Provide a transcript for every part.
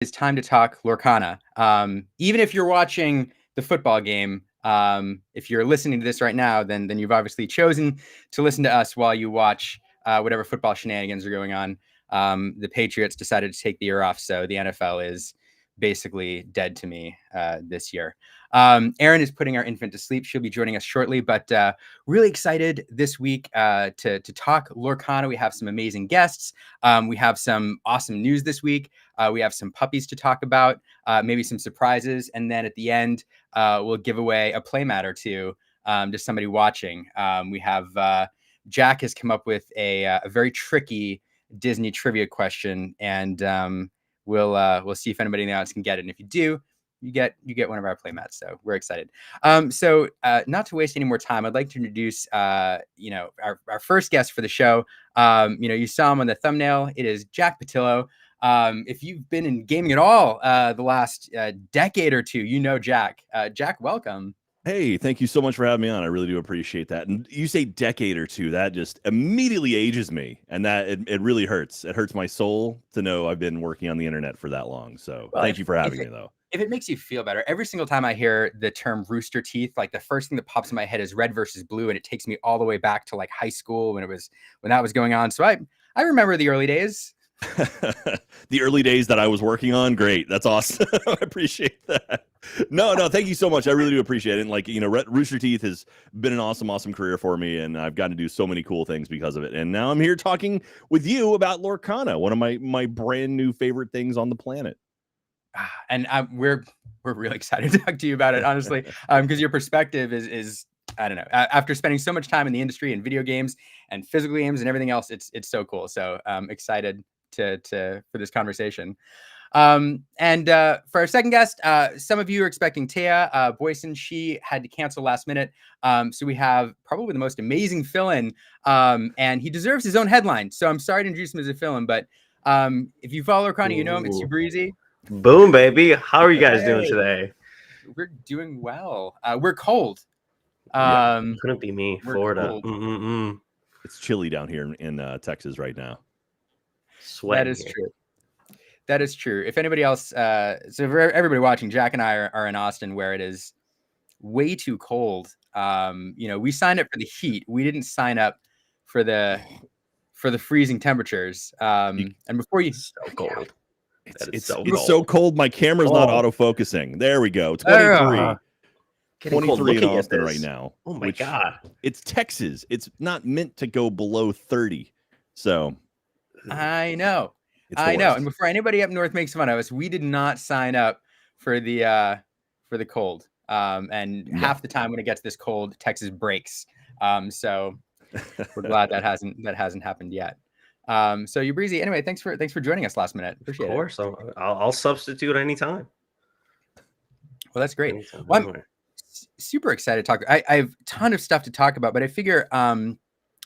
It's time to talk Lorcana. Even if you're watching the football game, if you're listening to this right now, then you've obviously chosen to listen to us while you watch whatever football shenanigans are going on. The Patriots decided to take the year off, so the NFL is basically dead to me this year. Erin is putting our infant to sleep. She'll be joining us shortly, but really excited this week to talk Lorcana. We have some amazing guests. We have some awesome news this week. We have some puppies to talk about, maybe some surprises. And then at the end, we'll give away a playmat or two to somebody watching. We have Jack has come up with a very tricky Disney trivia question, and we'll see if anybody in the audience can get it. And if you do, you get one of our playmats. So we're excited. So not to waste any more time, I'd like to introduce our first guest for the show. You saw him on the thumbnail. It is Jack Pattillo. If you've been in gaming at all the last decade or two, you know Jack. Jack, welcome. Hey, thank you so much for having me on. I really do appreciate that. And you say decade or two, that just immediately ages me, and that it really hurts. It hurts my soul to know I've been working on the internet for that long. So thank you for having me, though. If it makes you feel better, every single time I hear the term rooster teeth, like the first thing that pops in my head is red versus blue, and it takes me all the way back to like high school when that was going on. So I remember the early days. The early days that I was working on. Great. That's awesome. I appreciate that. No, thank you so much. I really do appreciate it. And like, Rooster Teeth has been an awesome career for me, and I've gotten to do so many cool things because of it. And now I'm here talking with you about Lorcana, one of my brand new favorite things on the planet. And we're really excited to talk to you about it, honestly, because your perspective is I don't know. After spending so much time in the industry and video games and physical games and everything else, it's so cool. So excited for this conversation. And for our second guest, some of you are expecting Taya Boyson. She had to cancel last minute. So we have probably the most amazing fill-in, and he deserves his own headline. So I'm sorry to introduce him as a fill-in, but if you follow Lorcana, you know him. It's ybreezy. Boom, baby. How are you guys doing today? We're doing well. We're cold. Couldn't be me. Florida. It's chilly down here in Texas right now. Sweating. That is true. If anybody else, so for everybody watching, Jack and I are in Austin, where it is way too cold. We signed up for the heat. We didn't sign up for the freezing temperatures. And before you, so cold. It's so cold. My camera's not autofocusing. There we go. 23. 23 in Austin right now. Oh my God. It's Texas. It's not meant to go below 30. So I know. And before anybody up north makes fun of us, we did not sign up for the cold. And half the time when it gets this cold, Texas breaks. So we're glad that hasn't happened yet. So ybreezy, anyway, thanks for joining us last minute. Appreciate it. Of course, I'll substitute anytime. Well, that's great. Well, I'm super excited to talk. I have a ton of stuff to talk about, but I figure, one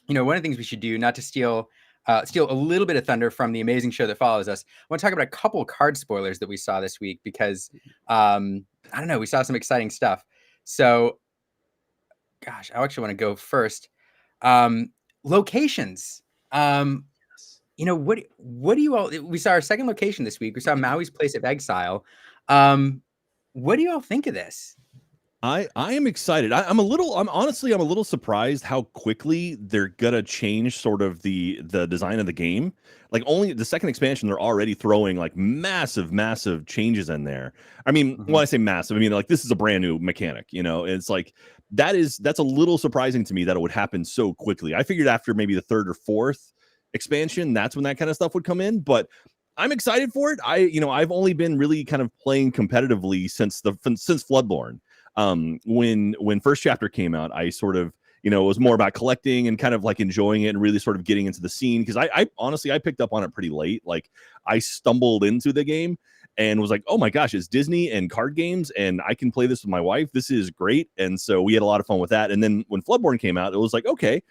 of the things we should do, not to steal a little bit of thunder from the amazing show that follows us, I want to talk about a couple card spoilers that we saw this week because, I don't know, we saw some exciting stuff. So, gosh, I actually want to go first. Locations. What do you all? We saw our second location this week. We saw Maui's Place of Exile. What do you all think of this? I am excited. I'm honestly a little surprised how quickly they're gonna change sort of the design of the game. Like only the second expansion, they're already throwing like massive changes in there. I mean, when I say massive, I mean like this is a brand new mechanic. It's like that's a little surprising to me that it would happen so quickly. I figured after maybe the third or fourth expansion, that's when that kind of stuff would come in, but I'm excited for it. I've only been really kind of playing competitively since Floodborn. When first chapter came out, I sort of, it was more about collecting and kind of like enjoying it and really sort of getting into the scene. Because I honestly, I picked up on it pretty late. Like I stumbled into the game and was like, oh my gosh, it's Disney and card games and I can play this with my wife. This is great. And so we had a lot of fun with that. And then when Floodborn came out, it was like, okay,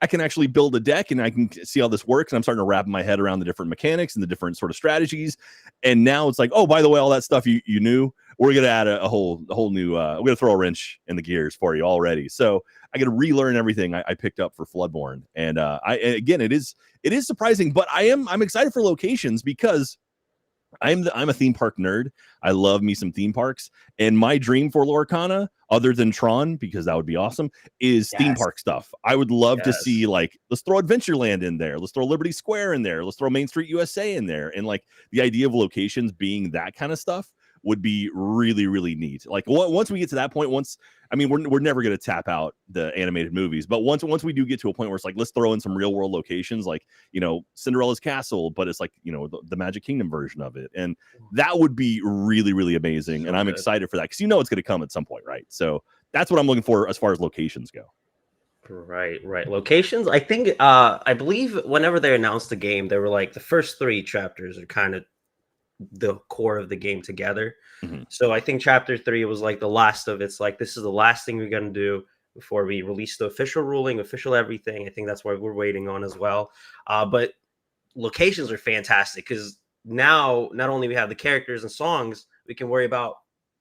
I can actually build a deck and I can see how this works. And I'm starting to wrap my head around the different mechanics and the different sort of strategies. And now it's like, oh, by the way, all that stuff you knew, we're going to add a whole new, we're going to throw a wrench in the gears for you already. So I got to relearn everything I picked up for Floodborn. And again, it is surprising, but I'm excited for locations because I'm a theme park nerd. I love me some theme parks, and my dream for Lorcana, other than Tron, because that would be awesome, is theme park stuff. I would love to see, like, let's throw Adventureland in there, let's throw Liberty Square in there, let's throw Main Street USA in there, and like the idea of locations being that kind of stuff would be really, really neat. Like once we get to that point, we're never going to tap out the animated movies, but once we do get to a point where it's like, let's throw in some real world locations, like, Cinderella's castle, but it's like, the Magic Kingdom version of it, and that would be really, really amazing. And I'm excited for that because it's going to come at some point, right? So that's what I'm looking for as far as locations go. Right. Locations. I think, I believe whenever they announced the game, they were like the first 3 chapters are kind of the core of the game together. So I think chapter 3 was like the last of it's like, this is the last thing we're going to do before we release the official ruling, official everything. I think that's what we're waiting on as well. But locations are fantastic because now not only we have the characters and songs, we can worry about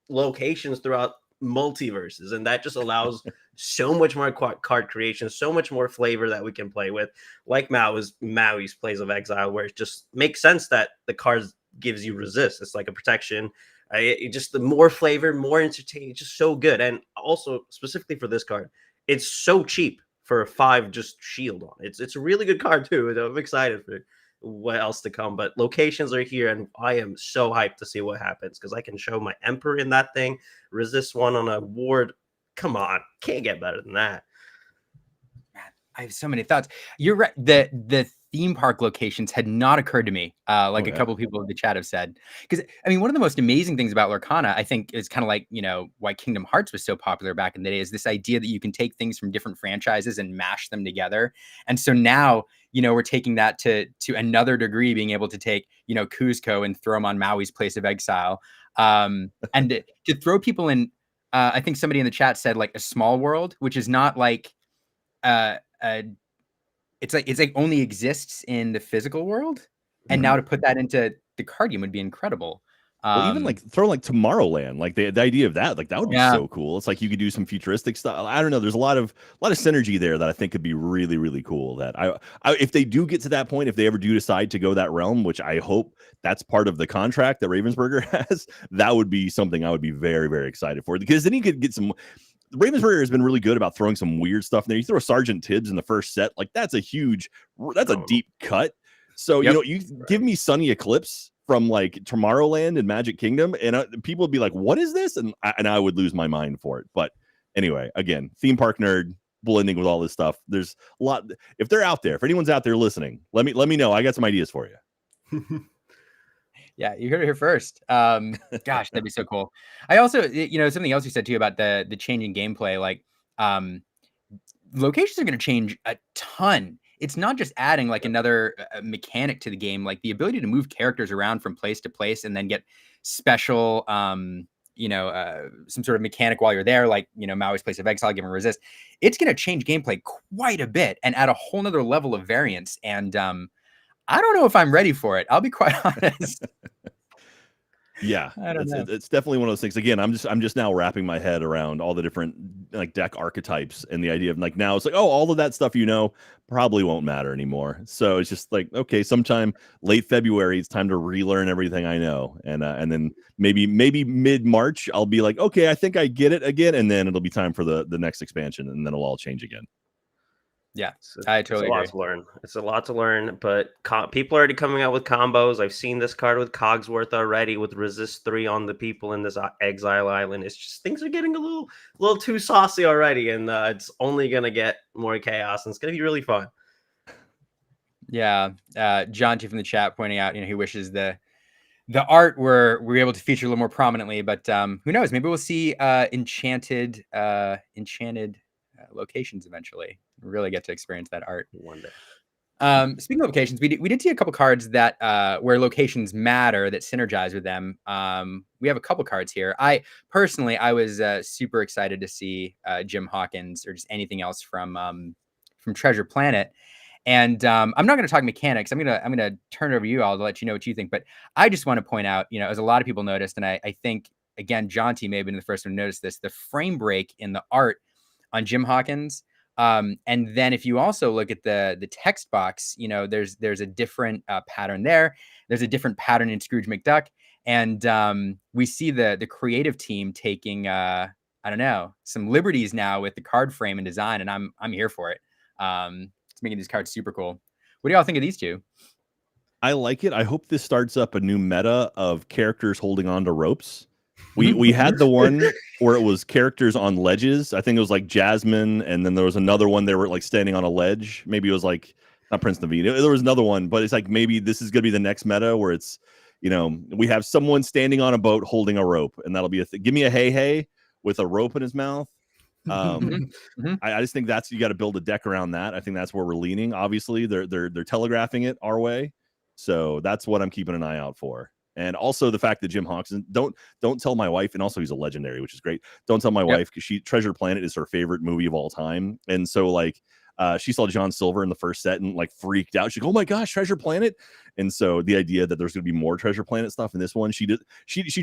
locations throughout multiverses, and that just allows so much more card creation, so much more flavor that we can play with, like Maui's Plays of Exile, where it just makes sense that the cards gives you resist. It's like a protection. It just the more flavor, more entertaining, just so good. And also specifically for this card, it's so cheap for a 5 just shield on. It's a really good card too. I'm excited for what else to come. But locations are here, and I am so hyped to see what happens because I can show my Emperor in that thing, resist 1 on a ward. Come on, can't get better than that. Man, I have so many thoughts. You're right. The theme park locations had not occurred to me, a couple of people in the chat have said. Because, one of the most amazing things about Lorcana, I think, is kind of like, why Kingdom Hearts was so popular back in the day, is this idea that you can take things from different franchises and mash them together. And so now, we're taking that to another degree, being able to take, Cuzco and throw them on Maui's Place of Exile. And to throw people in, I think somebody in the chat said, like, a small world, which is not like it's like only exists in the physical world, and now to put that into the card game would be incredible. Well, even like throw like Tomorrowland, like the idea of that, like that would be so cool. It's like you could do some futuristic stuff. I don't know. There's a lot of synergy there that I think could be really, really cool. That I if they do get to that point, if they ever do decide to go that realm, which I hope that's part of the contract that Ravensburger has, that would be something I would be very, very excited for, because then you could get some. Ravensburger has been really good about throwing some weird stuff in there. You throw Sergeant Tibbs in the first set, like that's a deep cut. So you give me Sunny Eclipse from like Tomorrowland and Magic Kingdom, and people would be like, "What is this?" And I would lose my mind for it. But anyway, again, theme park nerd blending with all this stuff. There's a lot. If they're out there, if anyone's out there listening, let me know. I got some ideas for you. Yeah, you heard it here first. Gosh, that'd be so cool. I also, something else you said too about the changing gameplay, like locations are going to change a ton. It's not just adding like another mechanic to the game, like the ability to move characters around from place to place and then get special, some sort of mechanic while you're there, like, Maui's Place of Exile, give and resist. It's going to change gameplay quite a bit and add a whole nother level of variance. And, I don't know if I'm ready for it. I'll be quite honest. Yeah, it's definitely one of those things. Again, I'm just now wrapping my head around all the different like deck archetypes and the idea of like, now it's like, oh, all of that stuff probably won't matter anymore. So it's just like, okay, sometime late February, it's time to relearn everything I know, and then maybe mid-March I'll be like, okay, I think I get it again, and then it'll be time for the next expansion, and then it'll all change again. Yeah, I totally agree. It's a lot to learn. It's a lot to learn, but people are already coming out with combos. I've seen this card with Cogsworth already, with resist 3 on the people in this Exile Island. It's just things are getting a little too saucy already, and it's only gonna get more chaos, and it's gonna be really fun. Yeah, John T from the chat pointing out, he wishes the art were able to feature a little more prominently, but who knows? Maybe we'll see enchanted locations eventually. Really get to experience that art one day. Speaking of locations, we did see a couple cards that where locations matter, that synergize with them. We have a couple cards here. I was super excited to see Jim Hawkins or just anything else from Treasure Planet. And I'm not going to talk mechanics. I'm gonna turn it over to you all to let you know what you think. But I just want to point out, as a lot of people noticed, and I think again, John T may have been the first one to notice this, the frame break in the art on Jim Hawkins And then if you also look at the text box, you know, there's a different pattern there. There's a different pattern in Scrooge McDuck. And we see the creative team taking, I don't know, some liberties now with the card frame and design. And I'm here for it. It's making these cards super cool. What do y'all think of these two? I like it. I hope this starts up a new meta of characters holding on to ropes. We had the one where it was characters on ledges. I think it was like Jasmine, and then there was another one they were like standing on a ledge. Maybe it was like not Prince Naveen. There was another one, but it's like maybe this is gonna be the next meta where it's, you know, we have someone standing on a boat holding a rope, and that'll be a thing. Give me a hey with a rope in his mouth. I just think that's, you got to build a deck around that. I think that's where we're leaning. Obviously, they're telegraphing it our way, so that's what I'm keeping an eye out for. And also the fact that Jim Hawkins, don't tell my wife, and also he's a legendary, which is great. Don't tell my wife, because Treasure Planet is her favorite movie of all time, and so like she saw John Silver in the first set and like freaked out. She's like, "Oh my gosh, Treasure Planet!" And so the idea that there's going to be more Treasure Planet stuff in this one, she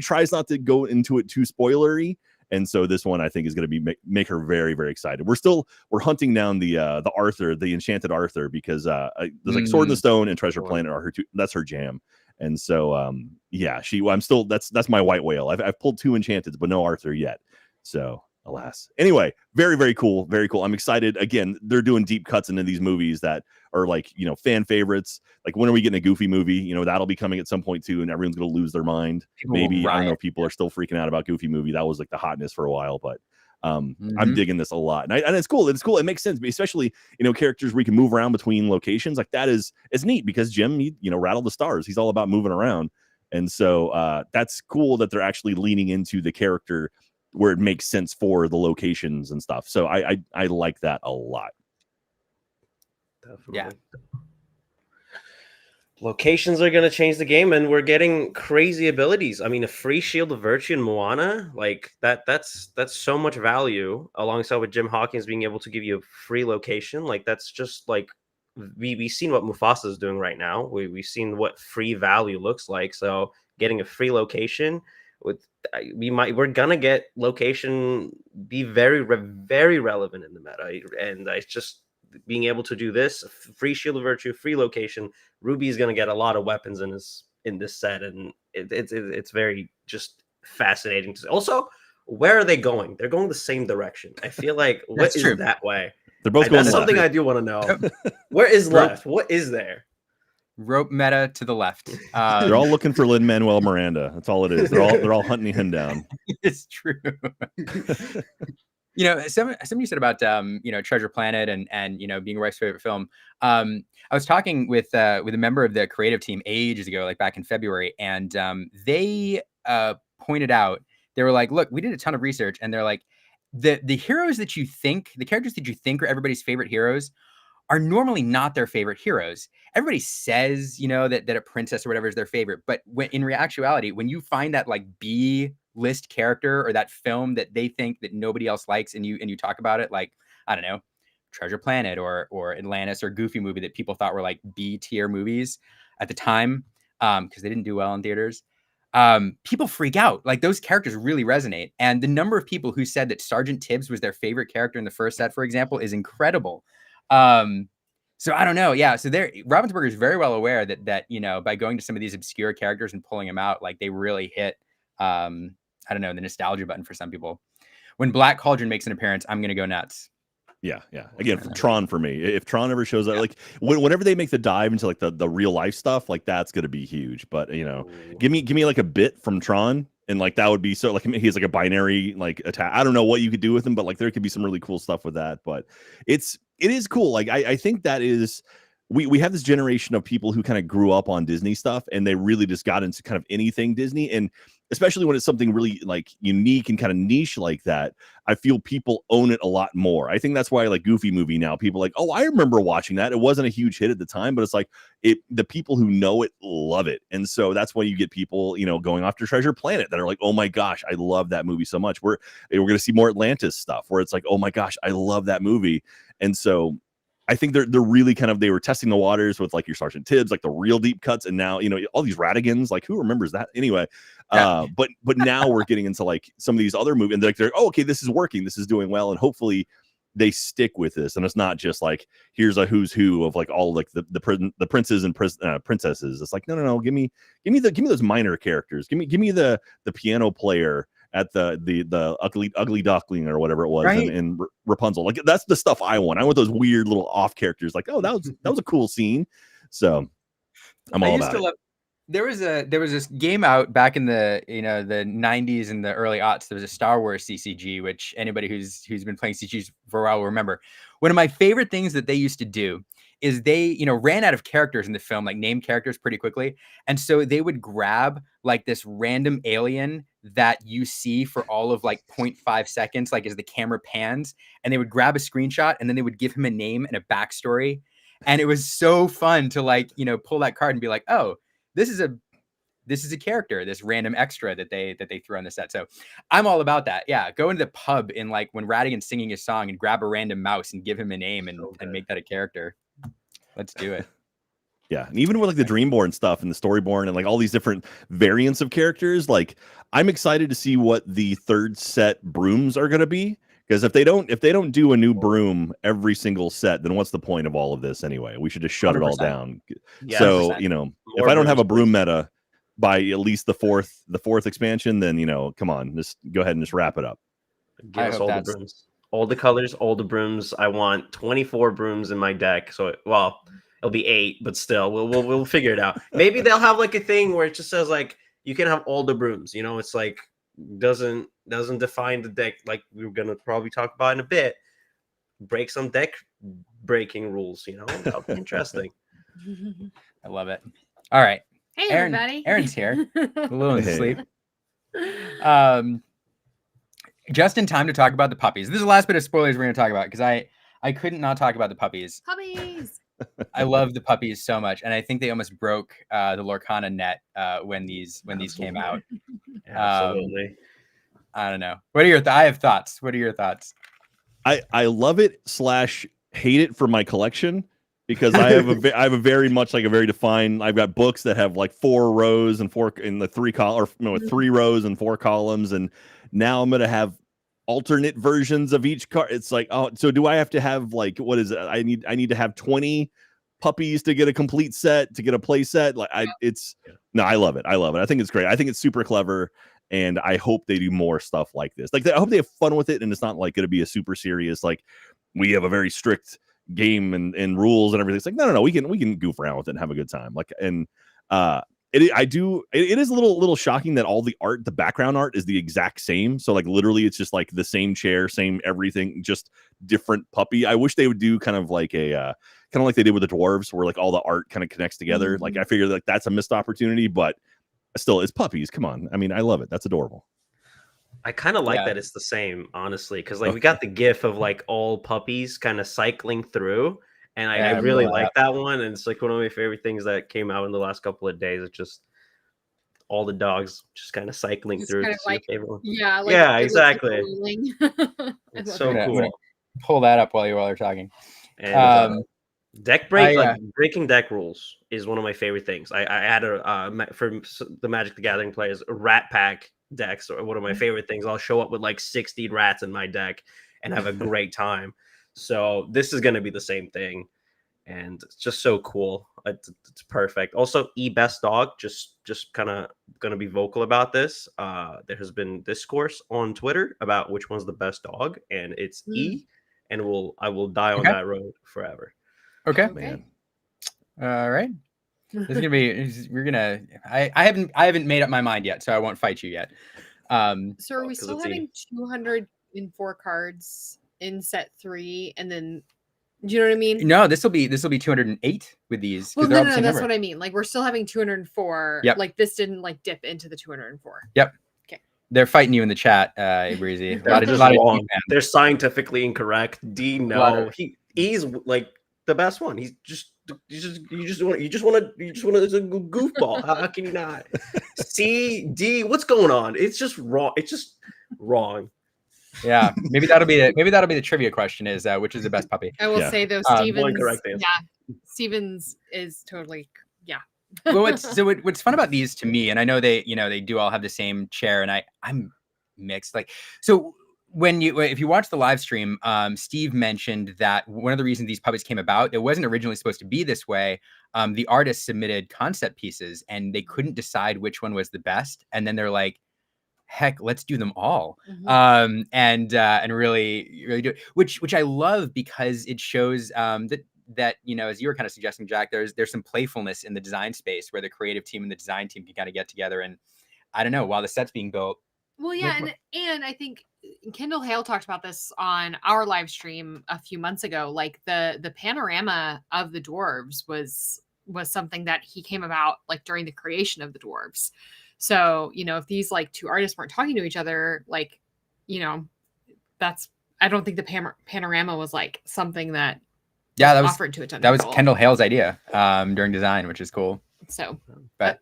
tries not to go into it too spoilery. And so this one I think is going to be make her very, very excited. We're hunting down the Arthur, the enchanted Arthur, because there's like Sword in the Stone and Treasure Planet are her two. That's her jam. And so yeah, I'm still, that's my white whale. I've pulled 2 enchanteds, but no Arthur yet. So alas. Anyway, very, very cool. Very cool. I'm excited. Again, they're doing deep cuts into these movies that are like, you know, fan favorites. Like, when are we getting a Goofy movie? You know, that'll be coming at some point too, and everyone's going to lose their mind. Maybe, I don't know if people are still freaking out about Goofy movie. That was like the hotness for a while, but I'm digging this a lot. And it's cool. It's cool. It makes sense, especially, you know, characters where you can move around between locations. Like, that is, it's neat because Jim, you know, Rattle the Stars. He's all about moving around. And so that's cool that they're actually leaning into the character where it makes sense for the locations and stuff. So I like that a lot. Definitely. Yeah. Locations are going to change the game, and we're getting crazy abilities. I mean, a free Shield of Virtue in Moana, like that's so much value, alongside with Jim Hawkins being able to give you a free location. Like, that's just like, we've seen what Mufasa is doing right now. We've seen what free value looks like. So getting a free location we're gonna get location be very, very relevant in the meta. And I just, being able to do this free Shield of Virtue, free location, Ruby is going to get a lot of weapons in this set, and it's very just fascinating to see. Also, where are they going? They're going the same direction. I feel like what is that way? They're both going left. Something I do want to know. Where is left? What is there? Rope meta to the left. They're all looking for Lin-Manuel Miranda. That's all it is. They're all hunting him down. It's true. You know, something you said about you know, Treasure Planet and you know, being Rife's favorite film. I was talking with a member of the creative team ages ago, like back in February, and they pointed out, they were like, "Look, we did a ton of research," and they're like, the heroes that you think, the characters that you think are everybody's favorite heroes, are normally not their favorite heroes. Everybody says, you know, that a princess or whatever is their favorite, but in actuality, when you find that like B list character or that film that they think that nobody else likes, and you talk about it, like, I don't know, Treasure Planet or Atlantis or Goofy movie that people thought were like B tier movies at the time, because they didn't do well in theaters, people freak out. Like, those characters really resonate. And the number of people who said that Sergeant Tibbs was their favorite character in the first set, for example, is incredible. So I don't know. Yeah. So Ravensburger is very well aware that, you know, by going to some of these obscure characters and pulling them out, like, they really hit, I don't know, the nostalgia button for some people. When Black Cauldron makes an appearance, I'm going to go nuts. Yeah. Again, Tron for me. If Tron ever shows up, like whenever they make the dive into like the real life stuff, like, that's going to be huge. But, you know, give me like a bit from Tron, and like that would be so, like, he's like a binary like attack. I don't know what you could do with him, but like there could be some really cool stuff with that. But it is cool. Like, I think that is, we have this generation of people who kind of grew up on Disney stuff, and they really just got into kind of anything Disney. And especially when it's something really like unique and kind of niche like that, I feel people own it a lot more. I think that's why, like, Goofy movie now, people are like, oh, I remember watching that. It wasn't a huge hit at the time, but it's like the people who know it love it. And so that's why you get people, you know, going after Treasure Planet that are like, oh my gosh, I love that movie so much. We're going to see more Atlantis stuff where it's like, oh my gosh, I love that movie. And so I think they're really kind of, they were testing the waters with like your Sergeant Tibbs, like the real deep cuts, and now, you know, all these Radigans, like, who remembers that anyway? Yeah. But now we're getting into like some of these other movies, and they're oh, okay, this is working, this is doing well, and hopefully they stick with this, and it's not just like here's a who's who of like all like the princes and princesses. It's like no, give me those minor characters. Give me the piano player at the ugly duckling or whatever it was, right? in Rapunzel. Like that's the stuff I want. I want those weird little off characters. Like, oh, that was a cool scene. So I'm all about it. There was this game out back in the the 90s and the early aughts. There was a Star Wars CCG, which anybody who's been playing CCGs for a while will remember. One of my favorite things that they used to do is they ran out of characters in the film, like name characters, pretty quickly, and so they would grab like this random alien that you see for all of like 0.5 seconds, like as the camera pans, and they would grab a screenshot and then they would give him a name and a backstory, and it was so fun to like pull that card and be like, oh, this is a character, this random extra that they threw on the set. So I'm all about that. Yeah, go into the pub in like when Radigan's singing his song and grab a random mouse and give him a name and make that a character. Let's do it. Yeah, and even with like the Dreamborn stuff and the Storyborn and like all these different variants of characters, like I'm excited to see what the third set brooms are going to be. Because if they don't do a new broom every single set, then what's the point of all of this anyway? We should just shut 100%. It all down. Yeah, so 100%. If I don't have a broom meta by at least the fourth expansion, then come on, just go ahead and just wrap it up. Give us all the brooms, all the colors, all the brooms. I want 24 brooms in my deck. So it'll be 8, but still, we'll figure it out. Maybe they'll have like a thing where it just says like you can have all the brooms. It's like doesn't define the deck, like we're gonna probably talk about in a bit. Break some deck breaking rules. That'll be interesting. I love it. All right. Hey, everybody. Aaron's here. A little in sleep. Just in time to talk about the puppies. This is the last bit of spoilers we're going to talk about because I couldn't not talk about the puppies. Puppies. I love the puppies so much, and I think they almost broke the Lorcana net when these came out. Absolutely. I don't know. What are your I have thoughts. What are your thoughts? I love it / hate it for my collection. Because I have a very much like a very defined. I've got books that have like 4 rows and 4 in the 3 3 rows and 4 columns, and now I'm gonna have alternate versions of each card. It's like, oh, so do I have to have like what is it? I need to have 20 puppies to get a complete set to get a play set. Like I love it. I think it's great. I think it's super clever, and I hope they do more stuff like this. Like I hope they have fun with it, and it's not like going to be a super serious like we have a very strict game and rules and everything. It's like no, we can goof around with it and have a good time. Like and it is a little shocking that all the art, the background art is the exact same. So like literally it's just like the same chair, same everything, just different puppy. I wish they would do kind of like they did with the dwarves, where like all the art kind of connects together. Like I figured like that's a missed opportunity, but still it's puppies. Come on. I mean, I love it. That's adorable. I kind of like that it's the same, honestly, because like we got the gif of like all puppies kind of cycling through, and I really like that one. And it's like one of my favorite things that came out in the last couple of days. It's just all the dogs just kind of cycling just through. Kind of like, exactly. It's so cool. Pull that up while you're talking. And deck breaking deck rules is one of my favorite things. I had for the Magic the Gathering players, a rat pack decks are one of my favorite things. I'll show up with like 60 rats in my deck and have a great time. So this is going to be the same thing, and it's just so cool. It's perfect. Also, best dog, just kind of going to be vocal about this. There has been discourse on Twitter about which one's the best dog, and it's E, and I will die on that road forever. Okay, man. All right. This is gonna be. I haven't made up my mind yet, so I won't fight you yet. So are we still having 204 cards in set 3, and then do you know what I mean? No, this will be 208 with these. Well, no, that's what I mean. Like we're still having 204. Yep. Like this didn't like dip into the 204. Yep. Okay. They're fighting you in the chat, ybreezy. They're scientifically incorrect. He's like the best one. You just want a goofball. How can you not? C, D, what's going on? It's just wrong. It's just wrong. Yeah, maybe that'll be the trivia question: is which is the best puppy? I will say though, Stevens. Stevens is totally Well, what's fun about these to me, and I know they do all have the same chair, and I'm mixed. Like, so if you watch the live stream, Steve mentioned that one of the reasons these puppies came about, it wasn't originally supposed to be this way. The artists submitted concept pieces and they couldn't decide which one was the best. And then they're like, heck, let's do them all. And really do it, which I love, because it shows that, you know, as you were kind of suggesting, Jack, there's some playfulness in the design space where the creative team and the design team can kind of get together. And I don't know, while the set's being built. Well, yeah, and I think Kendall Hale talked about this on our live stream a few months ago. Like the panorama of the dwarves was something that he came about like during the creation of the dwarves. So, you know, if these like two artists weren't talking to each other, like, you know, I don't think the panorama was like something that that was offered to a ton that of was people. Kendall Hale's idea during design, which is cool. So, but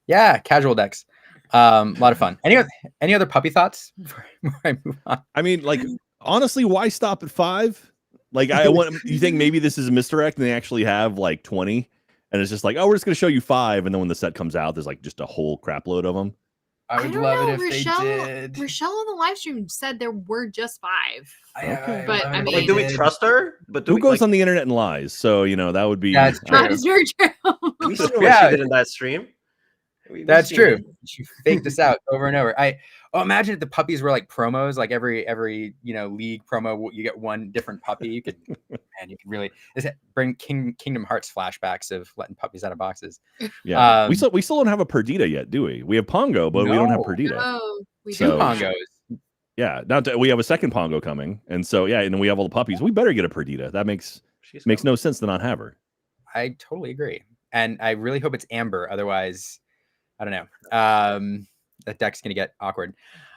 yeah, casual decks. A lot of fun. Any other puppy thoughts before I move on? I mean, like, honestly, why stop at 5? Like, you think maybe this is a misdirect and they actually have like 20, and it's just like, oh, we're just gonna show you 5, and then when the set comes out, there's like just a whole crap load of them. I would love it if they did. Rochelle on the live stream said there were just 5. Okay. But I mean, like, do we trust her? But who goes on the internet and lies? So, you know, that would be. That's true. That is very true. We saw what she did in that stream. That's true. She faked this out over and over. Imagine if the puppies were like promos, like every you know, league promo, you get one different puppy. You could really bring Kingdom Hearts flashbacks of letting puppies out of boxes. Yeah, we still don't have a Perdita yet, do we? We have Pongo, but we don't have Perdita. No, we do. 2 Pongos. Yeah, we have a second Pongo coming, and so yeah, and then we have all the puppies. We better get a Perdita. That makes no sense to not have her. I totally agree, and I really hope it's Amber. Otherwise, I don't know. That deck's gonna get awkward.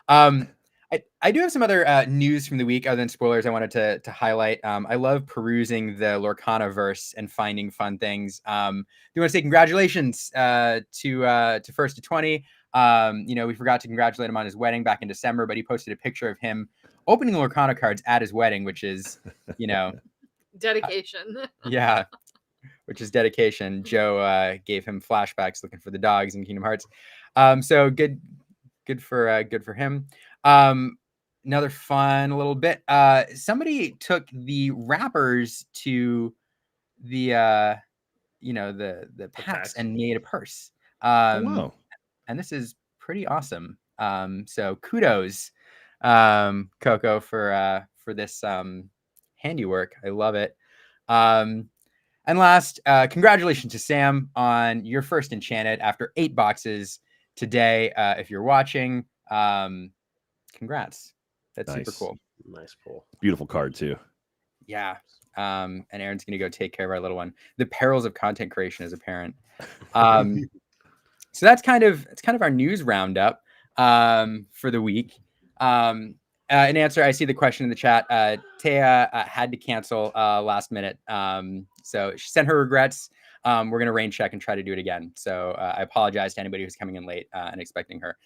I do have some other news from the week other than spoilers I wanted to highlight. I love perusing the Lorcana verse and finding fun things. Do want to say congratulations to First to 20. You know, we forgot to congratulate him on his wedding back in December, but he posted a picture of him opening Lorcana cards at his wedding, which is, you know, dedication. Yeah. Which is dedication. Joe gave him flashbacks looking for the dogs in Kingdom Hearts. So good for him. Another fun little bit. Somebody took the wrappers to the you know, the packs and made a purse. Wow. And this is pretty awesome. So kudos, Coco, for this handiwork. I love it. And last, congratulations to Sam on your first Enchanted after 8 boxes today. If you're watching, congrats. That's super cool. Nice pull. Beautiful card too. Yeah. And Aaron's going to go take care of our little one. The perils of content creation as a parent. So that's kind of our news roundup for the week. In answer, I see the question in the chat. Taya had to cancel last minute. So she sent her regrets. We're going to rain check and try to do it again. So I apologize to anybody who's coming in late and expecting her.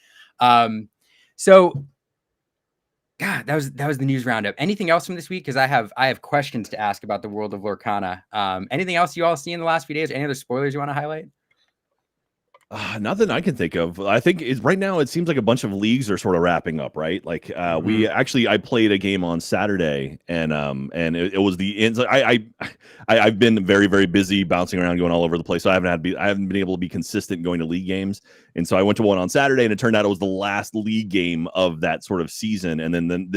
So, God, that was the news roundup. Anything else from this week? Because I have questions to ask about the world of Lorcana. Anything else you all see in the last few days? Any other spoilers you want to highlight? Nothing I can think of. I think right now it seems like a bunch of leagues are sort of wrapping up, right? Like I played a game on Saturday, and it was the ends. I've been very, very busy bouncing around, going all over the place. So I haven't been able to be consistent going to league games. And so I went to one on Saturday, and it turned out it was the last league game of that sort of season. And then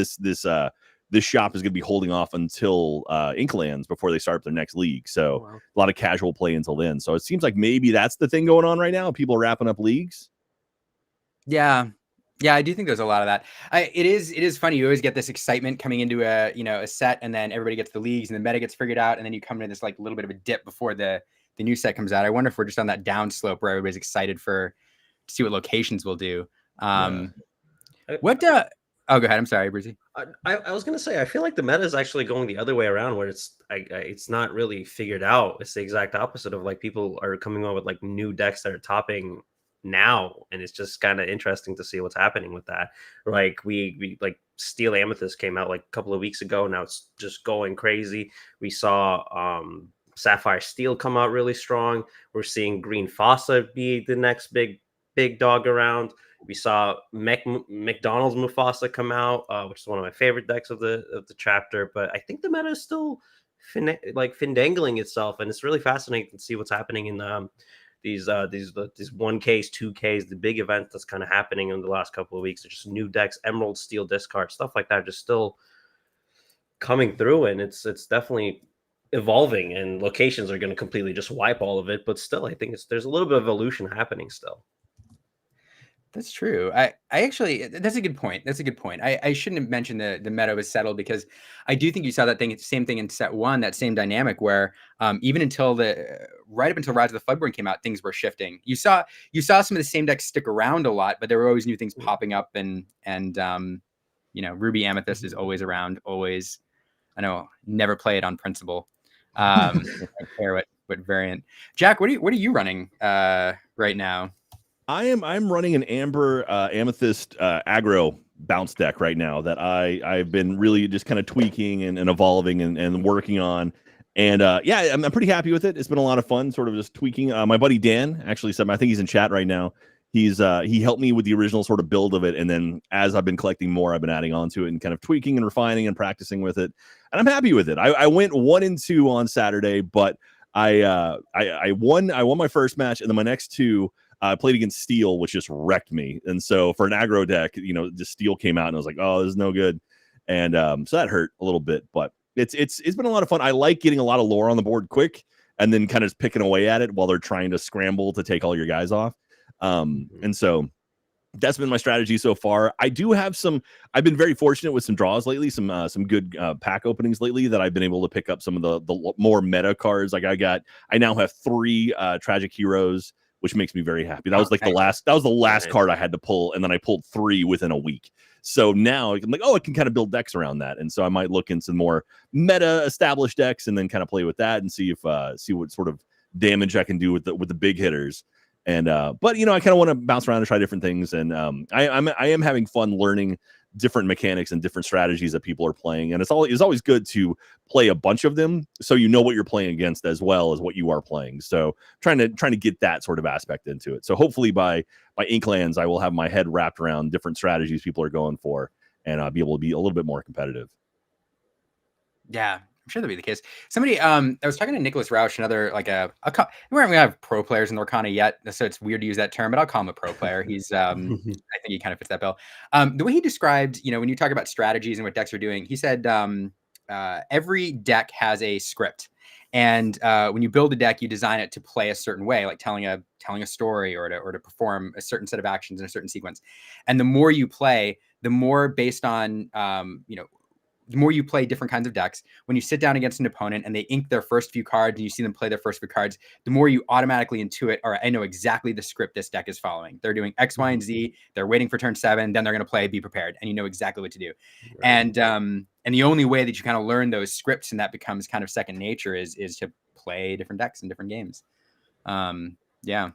this shop is going to be holding off until Inklands before they start their next league. So a lot of casual play until then. So it seems like maybe that's the thing going on right now. People wrapping up leagues. Yeah, I do think there's a lot of that. It is funny. You always get this excitement coming into a set, and then everybody gets the leagues, and the meta gets figured out, and then you come into this like little bit of a dip before the new set comes out. I wonder if we're just on that down slope where everybody's excited to see what locations will do. Oh, go ahead. I'm sorry, Breezy. I was gonna say I feel like the meta is actually going the other way around, where it's not really figured out. It's the exact opposite of like people are coming up with like new decks that are topping now, and it's just kind of interesting to see what's happening with that. Like we like Steel Amethyst came out like a couple of weeks ago. Now it's just going crazy. We saw Sapphire Steel come out really strong. We're seeing Green Fossa be the next big dog around. We saw McDonald's Mufasa come out, which is one of my favorite decks of the chapter. But I think the meta is still findangling itself, and it's really fascinating to see what's happening in these 1Ks, 2Ks, the big event that's kind of happening in the last couple of weeks. There's just new decks, Emerald, Steel, Discard, stuff like that, just still coming through, and it's definitely evolving. And locations are going to completely just wipe all of it, but still, I think there's a little bit of evolution happening still. That's true. I actually, that's a good point. That's a good point. I shouldn't have mentioned the meta was settled, because I do think you saw that same thing in set one, that same dynamic where even until right up until Rise of the Floodborn came out, things were shifting. You saw some of the same decks stick around a lot, but there were always new things popping up, and Ruby Amethyst is always around, always. I know, never play it on principle. I don't care what variant. Jack, what are you running right now? I'm running an Amber Amethyst aggro bounce deck right now that I've been really just kind of tweaking and evolving and working on. And I'm pretty happy with it. It's been a lot of fun, sort of just tweaking. My buddy Dan actually said, I think he's in chat right now. He helped me with the original sort of build of it, and then as I've been collecting more, I've been adding on to it and kind of tweaking and refining and practicing with it. And I'm happy with it. I went 1-2 on Saturday, but I won my first match, and then my next two I played against Steel, which just wrecked me. And so for an aggro deck, the Steel came out, and I was like, oh, this is no good. And so that hurt a little bit, but it's been a lot of fun. I like getting a lot of lore on the board quick, and then kind of picking away at it while they're trying to scramble to take all your guys off. And so that's been my strategy so far. I've been very fortunate with some draws lately, some good pack openings lately, that I've been able to pick up some of the more meta cards. Like I now have 3 Tragic Heroes, which makes me very happy. That was like the last card I had to pull, and then I pulled 3 within a week. So now I'm like, I can kind of build decks around that. And so I might look into more meta established decks and then kind of play with that and see what sort of damage I can do with the big hitters. And but I kind of want to bounce around and try different things. And I am having fun learning different mechanics and different strategies that people are playing. And it's always good to play a bunch of them, so you know what you're playing against as well as what you are playing. So trying to get that sort of aspect into it. So hopefully by Inklands, I will have my head wrapped around different strategies people are going for, and I'll be able to be a little bit more competitive. Yeah, I'm sure that'll be the case. Somebody, I was talking to Nicholas Rausch, another we don't really have pro players in Lorcana yet, so it's weird to use that term, but I'll call him a pro player. He's, I think he kind of fits that bill. The way he described, when you talk about strategies and what decks are doing, he said every deck has a script, and when you build a deck, you design it to play a certain way, like telling a story or to perform a certain set of actions in a certain sequence. And the more you play, the more based on the more you play different kinds of decks, when you sit down against an opponent and they ink their first few cards and you see them play their first few cards, the more you automatically intuit, all right, I know exactly the script this deck is following. They're doing X, Y, and Z. They're waiting for turn 7. Then they're going to play, be prepared. And you know exactly what to do. Right. And the only way that you kind of learn those scripts and that becomes kind of second nature is to play different decks in different games. Yeah,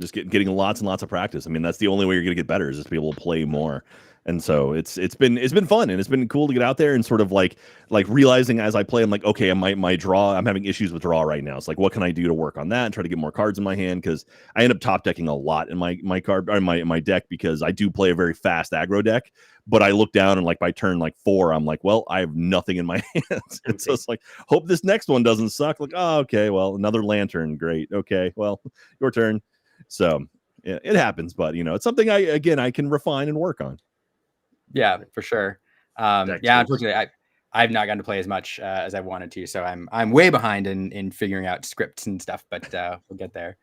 just getting lots and lots of practice. I mean, that's the only way you're going to get better, is just to be able to play more. And so it's been fun, and it's been cool to get out there and sort of like realizing as I play, I'm like, okay, my draw, I'm having issues with draw right now. It's like, what can I do to work on that and try to get more cards in my hand? Because I end up top decking a lot in my card or my deck, because I do play a very fast aggro deck. But I look down and by turn 4, I'm like, well, I have nothing in my hands. And so it's like, hope this next one doesn't suck. Like, oh, okay, well, another lantern, great. Okay, well, your turn. So yeah, it happens, but it's something I can refine and work on. Yeah, for sure. Unfortunately, I've not gotten to play as much as I wanted to, so I'm way behind in figuring out scripts and stuff, but we'll get there.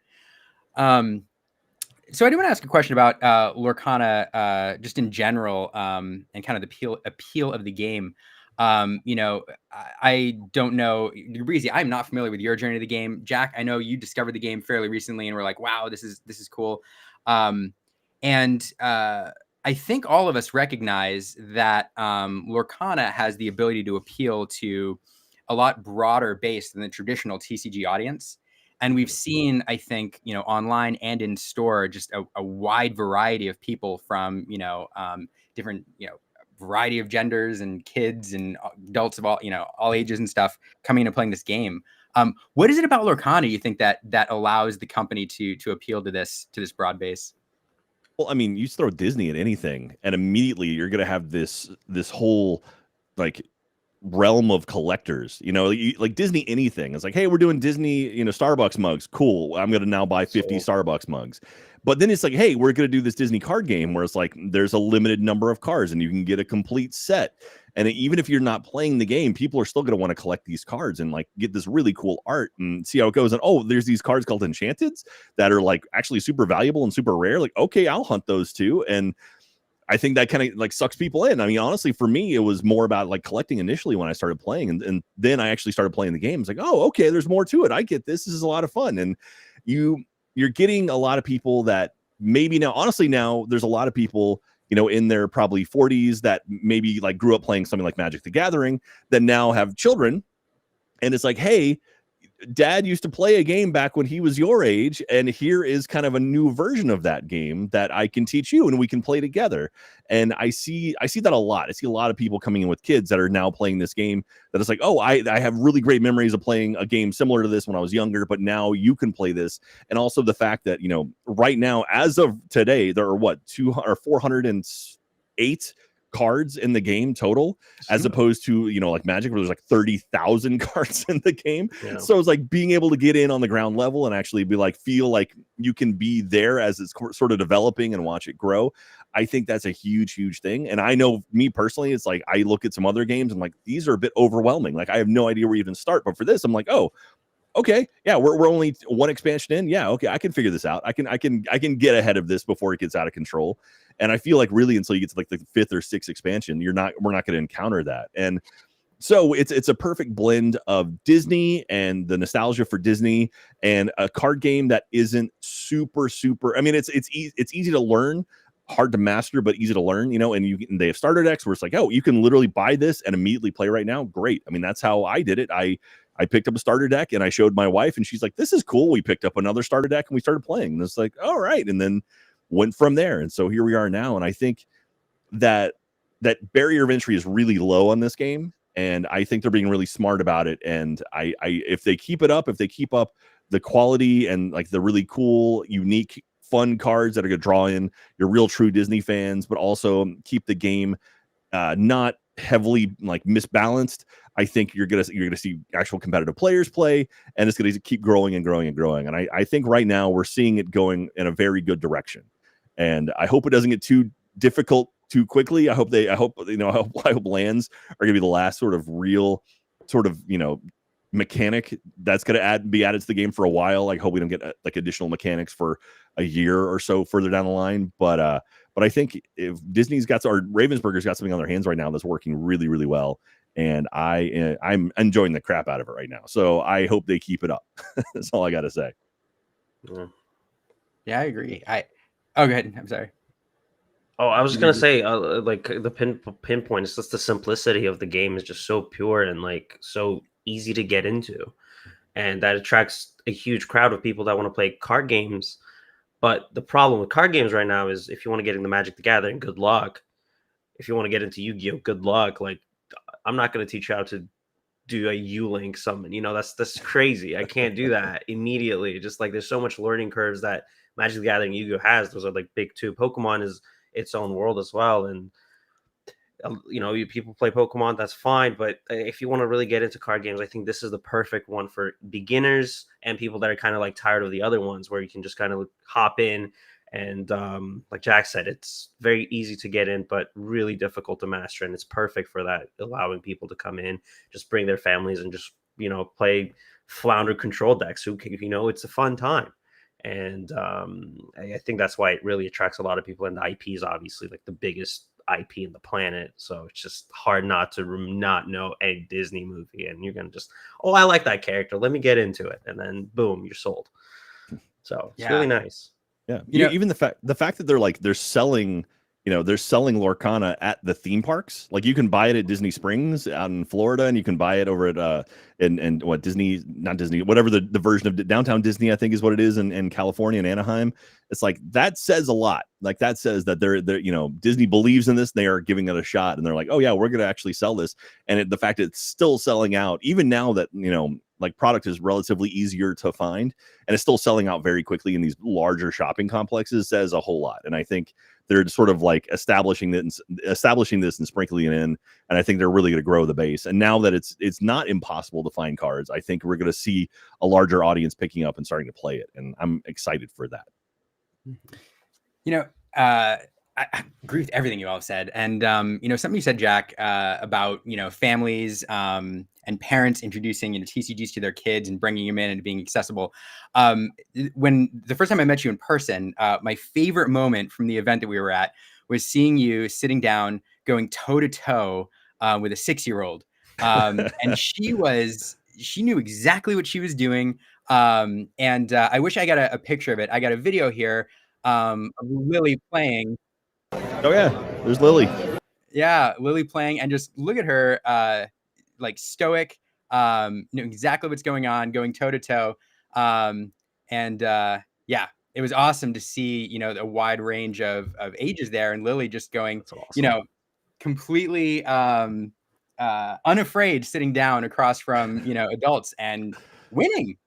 So I do want to ask a question about Lorcana, just in general, and kind of the appeal of the game. I don't know, ybreezy, I'm not familiar with your journey to the game. Jack, I know you discovered the game fairly recently and were like, wow, this is cool. I think all of us recognize that Lorcana has the ability to appeal to a lot broader base than the traditional TCG audience. And we've seen, I think, online and in store, just a wide variety of people from, different, variety of genders and kids and adults of all ages and stuff coming and playing this game. What is it about Lorcana you think that allows the company to appeal to this broad base? Well, I mean, you just throw Disney at anything, and immediately you're gonna have this whole like realm of collectors. Like Disney anything. It's like, hey, we're doing Disney, Starbucks mugs. Cool. I'm gonna now buy 50 Starbucks mugs. But then it's like, hey, we're gonna do this Disney card game where it's like there's a limited number of cards and you can get a complete set. And even if you're not playing the game, people are still gonna want to collect these cards and like get this really cool art and see how it goes. And there's these cards called Enchanteds that are like actually super valuable and super rare. Like, okay, I'll hunt those too. And I think that kind of like sucks people in. I mean, honestly, for me, it was more about like collecting initially when I started playing, and then I actually started playing the game. It's like, oh, okay, there's more to it. I get this. This is a lot of fun, and you're getting a lot of people that maybe now, honestly, now there's a lot of people in their probably 40s that maybe like grew up playing something like Magic the Gathering that now have children, and it's like, hey, Dad used to play a game back when he was your age, and here is kind of a new version of that game that I can teach you and we can play together. And I see that a lot. I see a lot of people coming in with kids that are now playing this game that is like, oh, I have really great memories of playing a game similar to this when I was younger, but now you can play this. And also the fact that, right now, as of today, there are 408 cards in the game total, as opposed to like Magic where there's like 30,000 cards in the game. So it's like being able to get in on the ground level and actually be like feel like you can be there as it's sort of developing and watch it grow. I think that's a huge thing. And I know me personally, it's like I look at some other games and like these are a bit overwhelming. Like I have no idea where you even start. But for this, I'm like, oh, okay, yeah, we're only one expansion in. Yeah, okay, I can figure this out. I can get ahead of this before it gets out of control. And I feel like really until you get to like the 5th or 6th expansion, we're not going to encounter that. And so it's a perfect blend of Disney and the nostalgia for Disney and a card game that isn't super. I mean, it's easy to learn, hard to master, but easy to learn. And they have starter decks where it's like, oh, you can literally buy this and immediately play right now. Great. I mean, that's how I did it. I picked up a starter deck and I showed my wife and she's like, this is cool. We picked up another starter deck and we started playing. And it's like, all right. And then went from there. And so here we are now. And I think that barrier of entry is really low on this game. And I think they're being really smart about it. And I if they keep up the quality and like the really cool, unique, fun cards that are going to draw in your real true Disney fans, but also keep the game not heavily like misbalanced, I think you're gonna see actual competitive players play, and it's gonna keep growing and growing and growing. And I think right now we're seeing it going in a very good direction. And I hope it doesn't get too difficult too quickly. I hope lands are gonna be the last sort of real sort of mechanic that's gonna be added to the game for a while. I hope we don't get like additional mechanics for a year or so further down the line. But I think if Disney's or Ravensburger's got something on their hands right now that's working really, really well, and I'm enjoying the crap out of it right now. So I hope they keep it up. That's all I got to say. Yeah, I agree. Go ahead. I'm sorry. Oh, I was just gonna say, like the pinpoint is just the simplicity of the game is just so pure and like so easy to get into, and that attracts a huge crowd of people that want to play card games. But the problem with card games right now is if you want to get into Magic the Gathering, good luck. If you want to get into Yu-Gi-Oh, good luck. Like, I'm not going to teach you how to do a U-Link summon. That's crazy. I can't do that immediately. Just like there's so much learning curves that Magic the Gathering Yu-Gi-Oh has. Those are like big two. Pokemon is its own world as well. And people play Pokemon, that's fine. But if you want to really get into card games, I think this is the perfect one for beginners and people that are kind of like tired of the other ones where you can just kind of hop in. And like Jack said, it's very easy to get in, but really difficult to master. And it's perfect for that, allowing people to come in, just bring their families and just, play flounder control decks. It's a fun time. And I think that's why it really attracts a lot of people. And the IP is obviously like the biggest IP in the planet, so it's just hard not to not know a Disney movie, and you're gonna just, I like that character, let me get into it, and then boom, you're sold. So it's really nice. Yeah, even the fact that they're selling Lorcana at the theme parks. Like you can buy it at Disney Springs out in Florida, and you can buy it over at Disney, not Disney, whatever the version of Downtown Disney, I think is what it is in California and Anaheim. It's like that says a lot. Like that says that they're Disney believes in this. They are giving it a shot, and they're like, oh yeah, we're gonna actually sell this. And the fact that it's still selling out, even now that like product is relatively easier to find, and it's still selling out very quickly in these larger shopping complexes, says a whole lot. And I think they're sort of like establishing this and sprinkling it in, and I think they're really going to grow the base. And now that it's not impossible to find cards, I think we're going to see a larger audience picking up and starting to play it, and I'm excited for that. You know, I agree with everything you all said. And, you know, something you said, Jack, about, you know, families and parents introducing, you know, TCGs to their kids and bringing them in and being accessible. When the first time I met you in person, my favorite moment from the event that we were at was seeing you sitting down, going toe to toe with a 6-year-old. And she knew exactly what she was doing. And I wish I got a picture of it. I got a video here of Lily playing. Oh yeah, there's Lily. Yeah, Lily playing, and just look at her, like stoic, knew exactly what's going on, going toe to toe. And yeah, it was awesome to see, you know, a wide range of ages there, and Lily just going, That's awesome. you know, completely unafraid, sitting down across from, you know, adults and winning.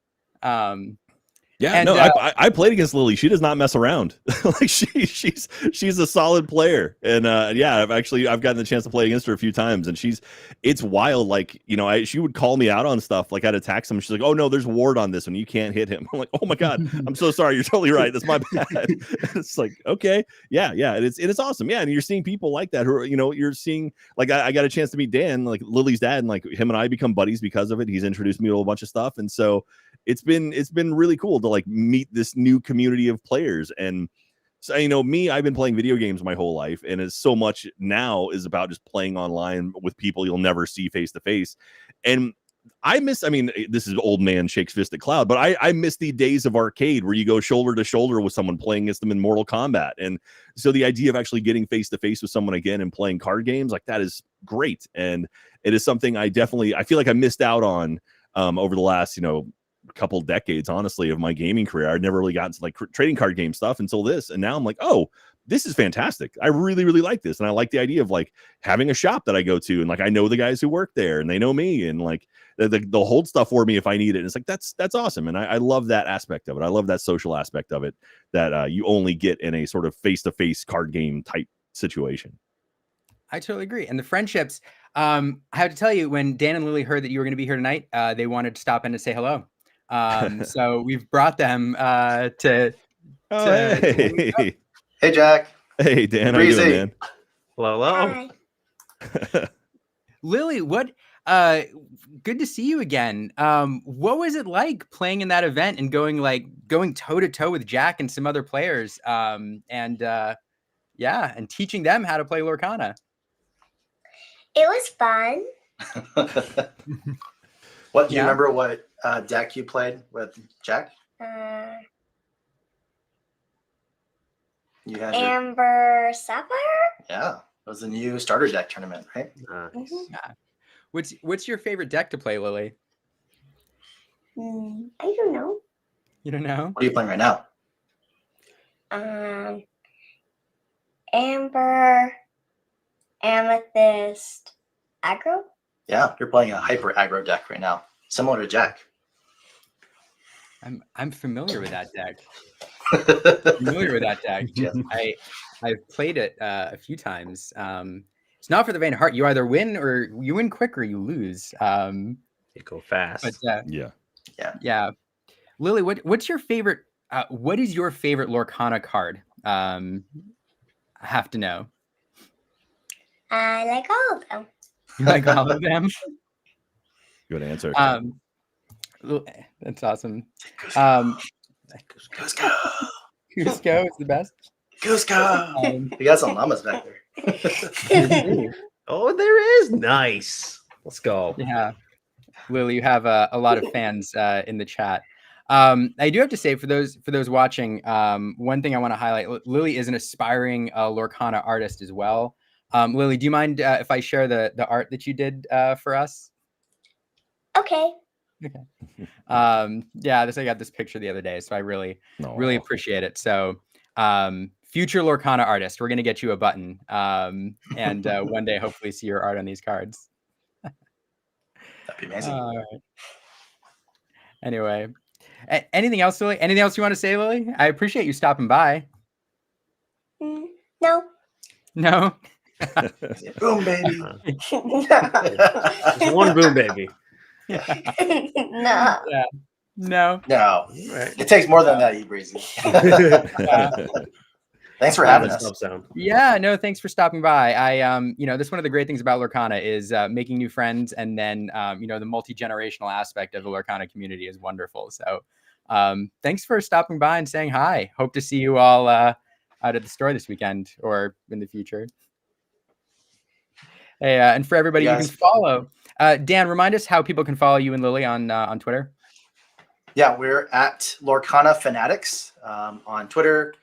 Yeah, and, no, I played against Lily. She does not mess around. Like she's a solid player, and yeah, I've gotten the chance to play against her a few times, and it's wild. Like, you know, she would call me out on stuff. Like I'd attack someone, she's like, "Oh no, there's ward on this one. You can't hit him." I'm like, "Oh my god, I'm so sorry. You're totally right. That's my bad." It's like, okay, yeah, and it's awesome. Yeah, and you're seeing people like that who are, you know, you're seeing, like I got a chance to meet Dan, like Lily's dad, and like him and I become buddies because of it. He's introduced me to a bunch of stuff, and so it's been really cool to like meet this new community of players. And so, you know, I've been playing video games my whole life, and it's so much now is about just playing online with people you'll never see face to face. And I mean, this is old man shakes fist at cloud, but I miss the days of arcade where you go shoulder to shoulder with someone playing against them in Mortal Kombat. And so the idea of actually getting face to face with someone again and playing card games, like, that is great. And it is something I feel like I missed out on over the last, you know, couple decades, honestly, of my gaming career. I'd never really gotten to like trading card game stuff until this, and now I'm like, oh, this is fantastic. I really like this, and I like the idea of like having a shop that I go to, and like I know the guys who work there, and they know me, and like they'll hold stuff for me if I need it. And it's like that's awesome, and I love that aspect of it. I love that social aspect of it that you only get in a sort of face-to-face card game type situation. I totally agree. And the friendships, I have to tell you, when Dan and Lily heard that you were going to be here tonight, they wanted to stop in to say hello. So we've brought them to hey. Hey, Jack. Hey, Dan. How you doing, man? Hello. Lily, what good to see you again. What was it like playing in that event and going toe to toe with Jack and some other players, and teaching them how to play Lorcana? It was fun. Do you remember what deck you played with Jack? You had Amber Sapphire? Yeah, it was a new starter deck tournament, right? Nice. Yeah. What's your favorite deck to play, Lily? I don't know. You don't know? What are you playing right now? Amber, Amethyst, Aggro? Yeah, you're playing a hyper aggro deck right now, similar to Jack. I'm familiar with that deck. Yes. I've played it a few times. It's not for the faint of heart. You either win quick or you lose. You go fast. But yeah. Lily, what's your favorite? What is your favorite Lorcana card? I have to know. I like all of them. You like all of them? Good answer. That's awesome. Cusco. Cusco is the best. Cusco. You got some llamas back there. Oh, there is. Nice. Let's go. Yeah. Lily, you have a lot of fans in the chat. I do have to say, for those watching, one thing I want to highlight: Lily is an aspiring Lorcana artist as well. Lily, do you mind if I share the art that you did for us? Okay. Okay. I got this picture the other day, so I really appreciate it. So, future Lorcana artist, we're gonna get you a button, and one day hopefully see your art on these cards. That'd be amazing. Anyway, anything else, Lily? Anything else you want to say, Lily? I appreciate you stopping by. No. No. Boom, baby. Just one boom, baby. No. Yeah. No. No, Right. it takes more than that, ybreezy. Yeah. Thanks for having us. Sound. Yeah, no, thanks for stopping by. That's one of the great things about Lorcana is making new friends, and then the multi-generational aspect of the Lorcana community is wonderful. So thanks for stopping by and saying hi. Hope to see you all out at the store this weekend or in the future. Hey, and for everybody, you can follow. Dan, remind us how people can follow you and Lily on Twitter. Yeah, we're at Lorcana Fanatics on Twitter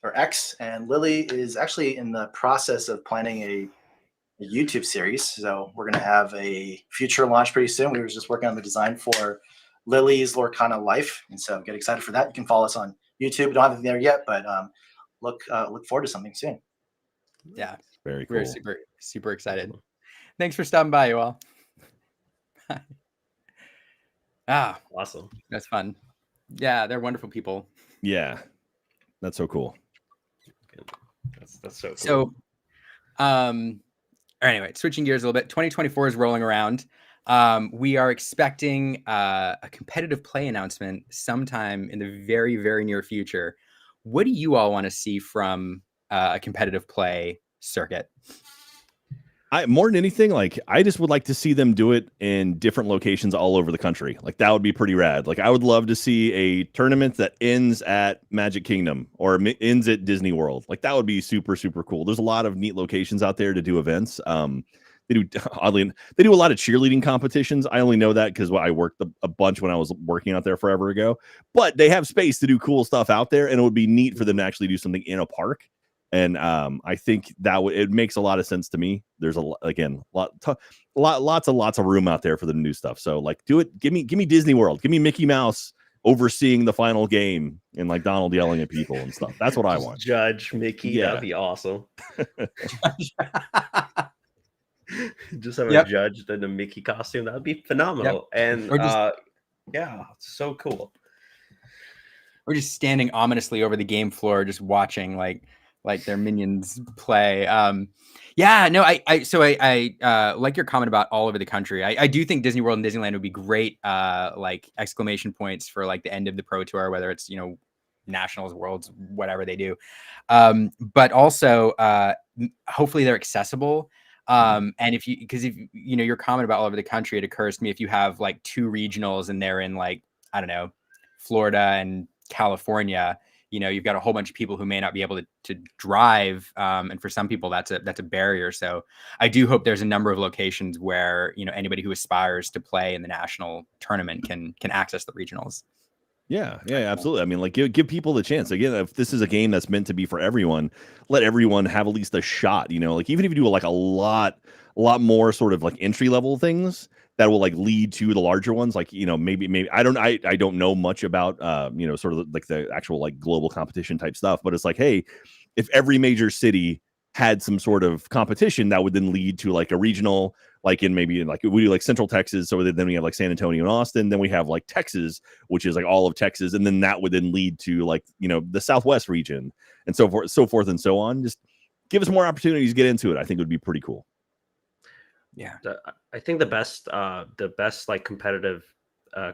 or X, and Lily is actually in the process of planning a YouTube series. So we're going to have a future launch pretty soon. We were just working on the design for Lily's Lorcana Life, and so get excited for that. You can follow us on YouTube. We don't have anything there yet, but look forward to something soon. Yeah, very cool. We're super excited. Thanks for stopping by, you all. Awesome. That's fun. Yeah, they're wonderful people. Yeah, that's so cool. That's so cool. So, anyway, switching gears a little bit. 2024 is rolling around. We are expecting a competitive play announcement sometime in the very, very near future. What do you all want to see from a competitive play circuit? More than anything, like I just would like to see them do it in different locations all over the country. Like that would be pretty rad. Like I would love to see a tournament that ends at Magic Kingdom or ends at Disney World. Like that would be super, super cool. There's a lot of neat locations out there to do events. They do they do a lot of cheerleading competitions. I only know that because I worked a bunch when I was working out there forever ago. But they have space to do cool stuff out there, and it would be neat for them to actually do something in a park. And I think that it makes a lot of sense to me. There's lots of room out there for the new stuff. So like, do it. Give me Disney World. Give me Mickey Mouse overseeing the final game and like Donald yelling at people and stuff. That's what I want. Judge Mickey. Yeah. That'd be awesome. Just have a judge in a Mickey costume. That'd be phenomenal. Yep. And yeah, so cool. We're just standing ominously over the game floor, just watching like their minions play. I like your comment about all over the country. I do think Disney World and Disneyland would be great, like exclamation points for like the end of the Pro Tour, whether it's, nationals, worlds, whatever they do. But also hopefully they're accessible. And if your comment about all over the country, it occurs to me, if you have like two regionals and they're in like, I don't know, Florida and California, you've got a whole bunch of people who may not be able to drive. And for some people that's a barrier. So I do hope there's a number of locations where, anybody who aspires to play in the national tournament can access the regionals. Yeah, absolutely. I mean, like give people the chance. Again, if this is a game that's meant to be for everyone, let everyone have at least a shot, like even if you do like a lot more sort of like entry level things that will like lead to the larger ones, like maybe I don't know much about sort of like the actual like global competition type stuff, but it's like, hey, if every major city had some sort of competition, that would then lead to like a regional, like in maybe like we do like Central Texas, so then we have like San Antonio and Austin, then we have like Texas, which is like all of Texas, and then that would then lead to like the Southwest region and so forth and so on. Just give us more opportunities to get into it. I think it would be pretty cool. Yeah, I think the best like competitive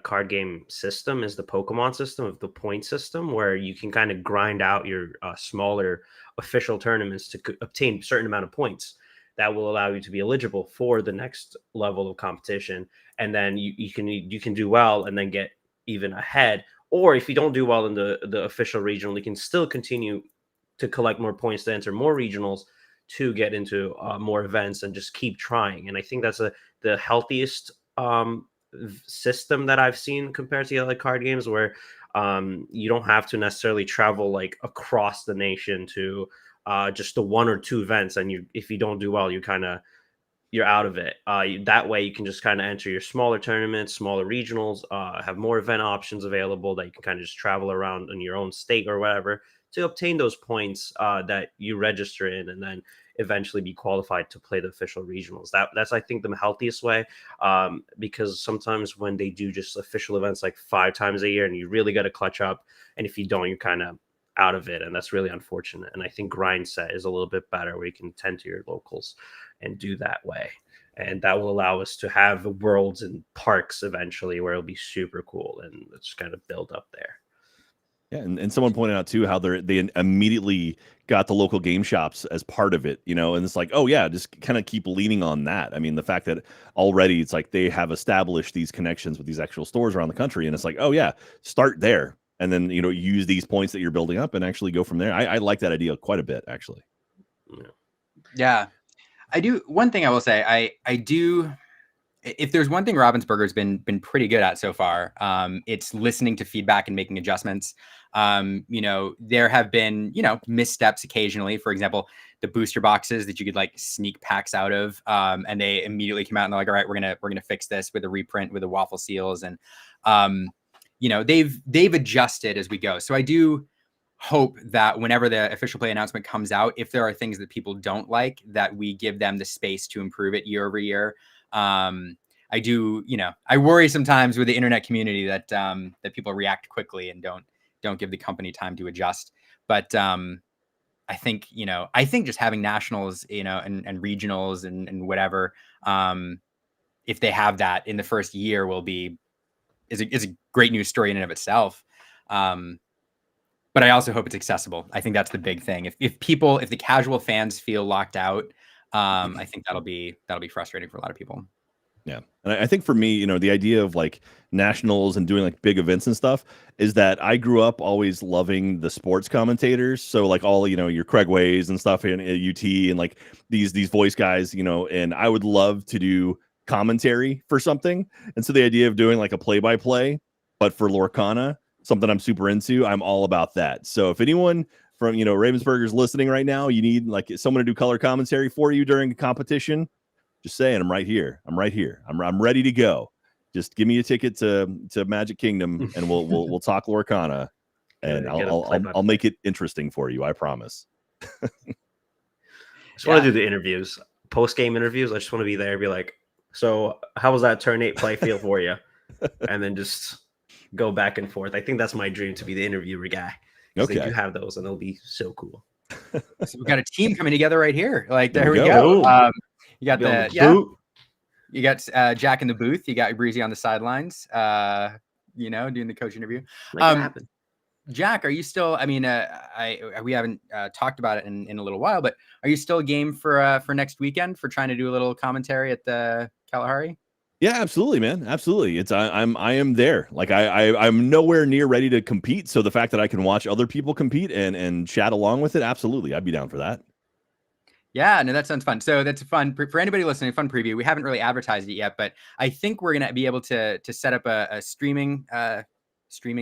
card game system is the Pokemon system, of the point system, where you can kind of grind out your smaller official tournaments to obtain a certain amount of points that will allow you to be eligible for the next level of competition. And then you can do well and then get even ahead. Or if you don't do well in the official regional, you can still continue to collect more points to enter more regionals to get into more events and just keep trying. And I think that's the healthiest system that I've seen compared to the other card games, where you don't have to necessarily travel like across the nation to just the one or two events, and if you don't do well, you're out of it. That way you can just kind of enter your smaller tournaments, smaller regionals, have more event options available that you can kind of just travel around in your own state or whatever to obtain those points that you register in, and then eventually be qualified to play the official regionals. That's I think the healthiest way, because sometimes when they do just official events like 5 times a year, and you really got to clutch up, and if you don't, you're kind of out of it, and that's really unfortunate. And I think grind set is a little bit better, where you can tend to your locals and do that way, and that will allow us to have worlds and parks eventually, where it'll be super cool, and it's kind of build up there. Yeah, and someone pointed out too how they immediately got the local game shops as part of it, and it's like, oh yeah, just kind of keep leaning on that. I mean, the fact that already it's like they have established these connections with these actual stores around the country, and it's like, oh yeah, start there, and then use these points that you're building up and actually go from there. I like that idea quite a bit, actually. Yeah, I do. One thing I will say, I do. If there's one thing Ravensburger's been pretty good at so far, it's listening to feedback and making adjustments. There have been, missteps occasionally. For example, the booster boxes that you could like sneak packs out of, and they immediately came out and they're like, all right, we're gonna fix this with a reprint with the waffle seals, and they've adjusted as we go. So I do hope that whenever the official play announcement comes out, if there are things that people don't like, that we give them the space to improve it year over year. I do, I worry sometimes with the internet community that that people react quickly and don't give the company time to adjust. But I think just having nationals, and regionals and whatever, if they have that in the first year, is a great news story in and of itself. But I also hope it's accessible. I think that's the big thing. If the casual fans feel locked out, I think that'll be frustrating for a lot of people. Yeah. And I think for me, the idea of like nationals and doing like big events and stuff is that I grew up always loving the sports commentators. So like all, your Craig Ways and stuff in UT and like these voice guys, and I would love to do commentary for something. And so the idea of doing like a play-by-play, but for Lorcana, something I'm super into, I'm all about that. So if anyone from, Ravensburger's listening right now, you need like someone to do color commentary for you during a competition, just saying, I'm right here. I'm ready to go. Just give me a ticket to Magic Kingdom, and we'll talk Lorcana, and I'll make it interesting for you. I promise. I just want to do the interviews, post-game interviews. I just want to be there and be like, so how was that turn 8 play feel for you? And then just go back and forth. I think that's my dream, to be the interviewer guy. Okay. They do have those, and they'll be so cool. So we've got a team coming together right here. Like, there we go. You got you got Jack in the booth. You got ybreezy on the sidelines, doing the coach interview. Jack, are you still, we haven't talked about it in a little while, but are you still game for next weekend for trying to do a little commentary at the Kalahari? Yeah, absolutely, man. Absolutely. I am there. Like I'm nowhere near ready to compete. So the fact that I can watch other people compete and chat along with it, absolutely. I'd be down for that. Yeah, no, that sounds fun. So that's fun for anybody listening. Fun preview. We haven't really advertised it yet, but I think we're gonna be able to set up a streaming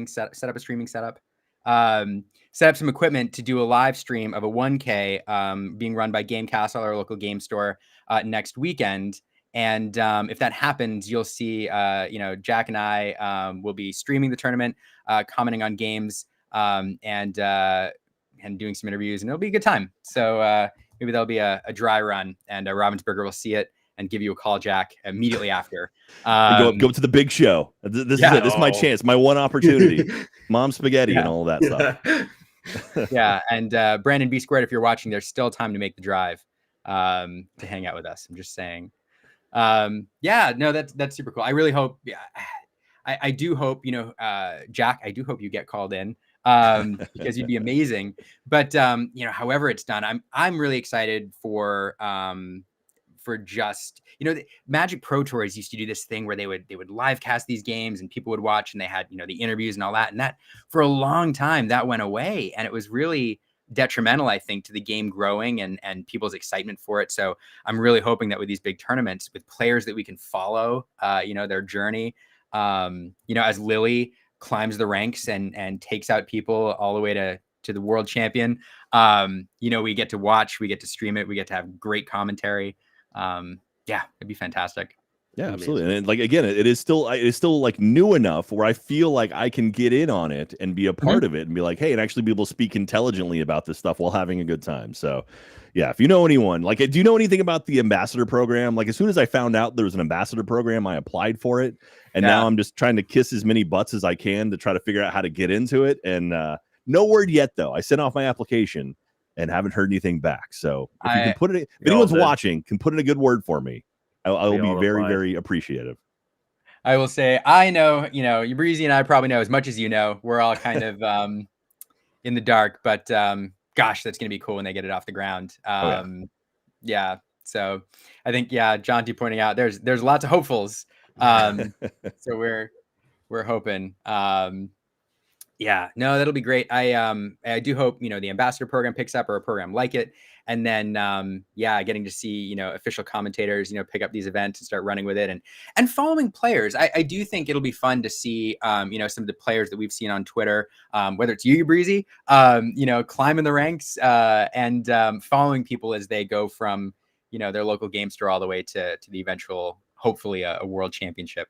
setup, set up some equipment to do a live stream of a 1K being run by Game Castle, our local game store, next weekend. And if that happens, you'll see, Jack and I will be streaming the tournament, commenting on games, and doing some interviews, and it'll be a good time. So maybe that'll be a dry run, and Ravensburger will see it and give you a call, Jack, immediately after. Go to the big show. This is it. This is my chance, my one opportunity. Mom spaghetti and all of that stuff. Yeah, and Brandon B. Squared, if you're watching, there's still time to make the drive to hang out with us. I'm just saying. That's super cool. I really hope. Yeah, I do hope, Jack, I do hope you get called in, because you'd be amazing. But however it's done, I'm really excited for just, the Magic Pro Tours used to do this thing where they would live cast these games and people would watch, and they had, the interviews and all that. And that for a long time that went away, and it was really detrimental, I think, to the game growing and people's excitement for it. So I'm really hoping that with these big tournaments, with players that we can follow, their journey, as Lily climbs the ranks and takes out people all the way to the world champion, we get to watch, we get to stream it, we get to have great commentary. It'd be fantastic. Yeah, absolutely. And like again, it is still like new enough where I feel like I can get in on it and be a part of it and be like, hey, and actually be able to speak intelligently about this stuff while having a good time. So yeah, if you know anyone, like, do you know anything about the ambassador program? Like, as soon as I found out there was an ambassador program, I applied for it, and now I'm just trying to kiss as many butts as I can to try to figure out how to get into it. And no word yet, though. I sent off my application and haven't heard anything back. So if you can put it, if anyone's watching, can put in a good word for me, I will be very, very appreciative. I will say, I know, ybreezy and I probably know as much as you know. We're all kind of in the dark, but gosh, that's going to be cool when they get it off the ground. Yeah. So I think, John T pointing out there's lots of hopefuls. So we're hoping. Yeah, no, that'll be great. I do hope, the ambassador program picks up, or a program like it. And then, getting to see, official commentators, pick up these events and start running with it, and following players. I do think it'll be fun to see, some of the players that we've seen on Twitter, whether it's you, Breezy, climbing the ranks, and following people as they go from, their local game store all the way to the eventual, hopefully a world championship.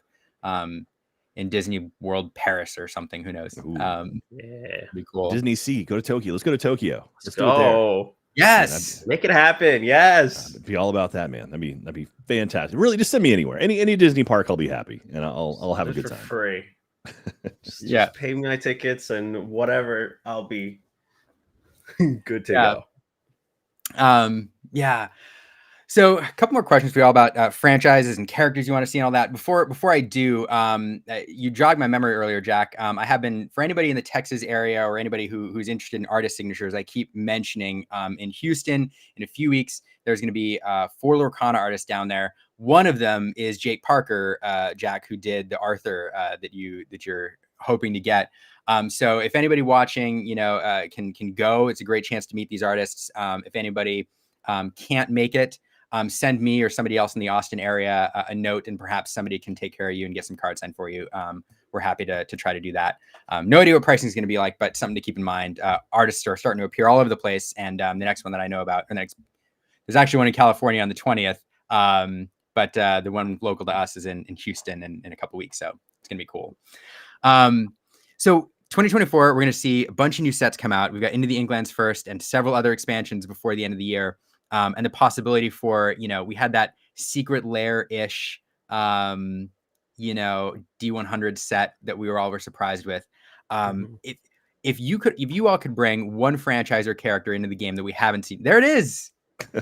In Disney World Paris or something, who knows? Be cool. Disney Sea, go to Tokyo. Let's go to Tokyo. Let's go. Do it there. Yes, make it happen. Yes, be all about that, man. That'd be fantastic. Really, just send me anywhere, any Disney park. I'll be happy, and I'll have a good time. Free. just pay me my tickets and whatever. I'll be good to go. So a couple more questions for you all about franchises and characters you want to see and all that. Before I do, you jogged my memory earlier, Jack. I have been, for anybody in the Texas area or anybody who's interested in artist signatures, I keep mentioning in Houston in a few weeks, there's going to be 4 Lorcana artists down there. One of them is Jake Parker, Jack, who did the Arthur that you're hoping to get. So if anybody watching, can go, it's a great chance to meet these artists. If anybody can't make it, send me or somebody else in the Austin area a note, and perhaps somebody can take care of you and get some cards signed for you. We're happy to try to do that. No idea what pricing is going to be like, but something to keep in mind. Artists are starting to appear all over the place, and the next one that I know about, there's actually one in California on the 20th, but the one local to us is in Houston in a couple weeks, so it's going to be cool. So 2024, we're going to see a bunch of new sets come out. We've got Into the Inklands first, and several other expansions before the end of the year. And the possibility for, we had that secret lair-ish, D100 set that we were surprised with. If you all could bring one franchise or character into the game that we haven't seen, there it is.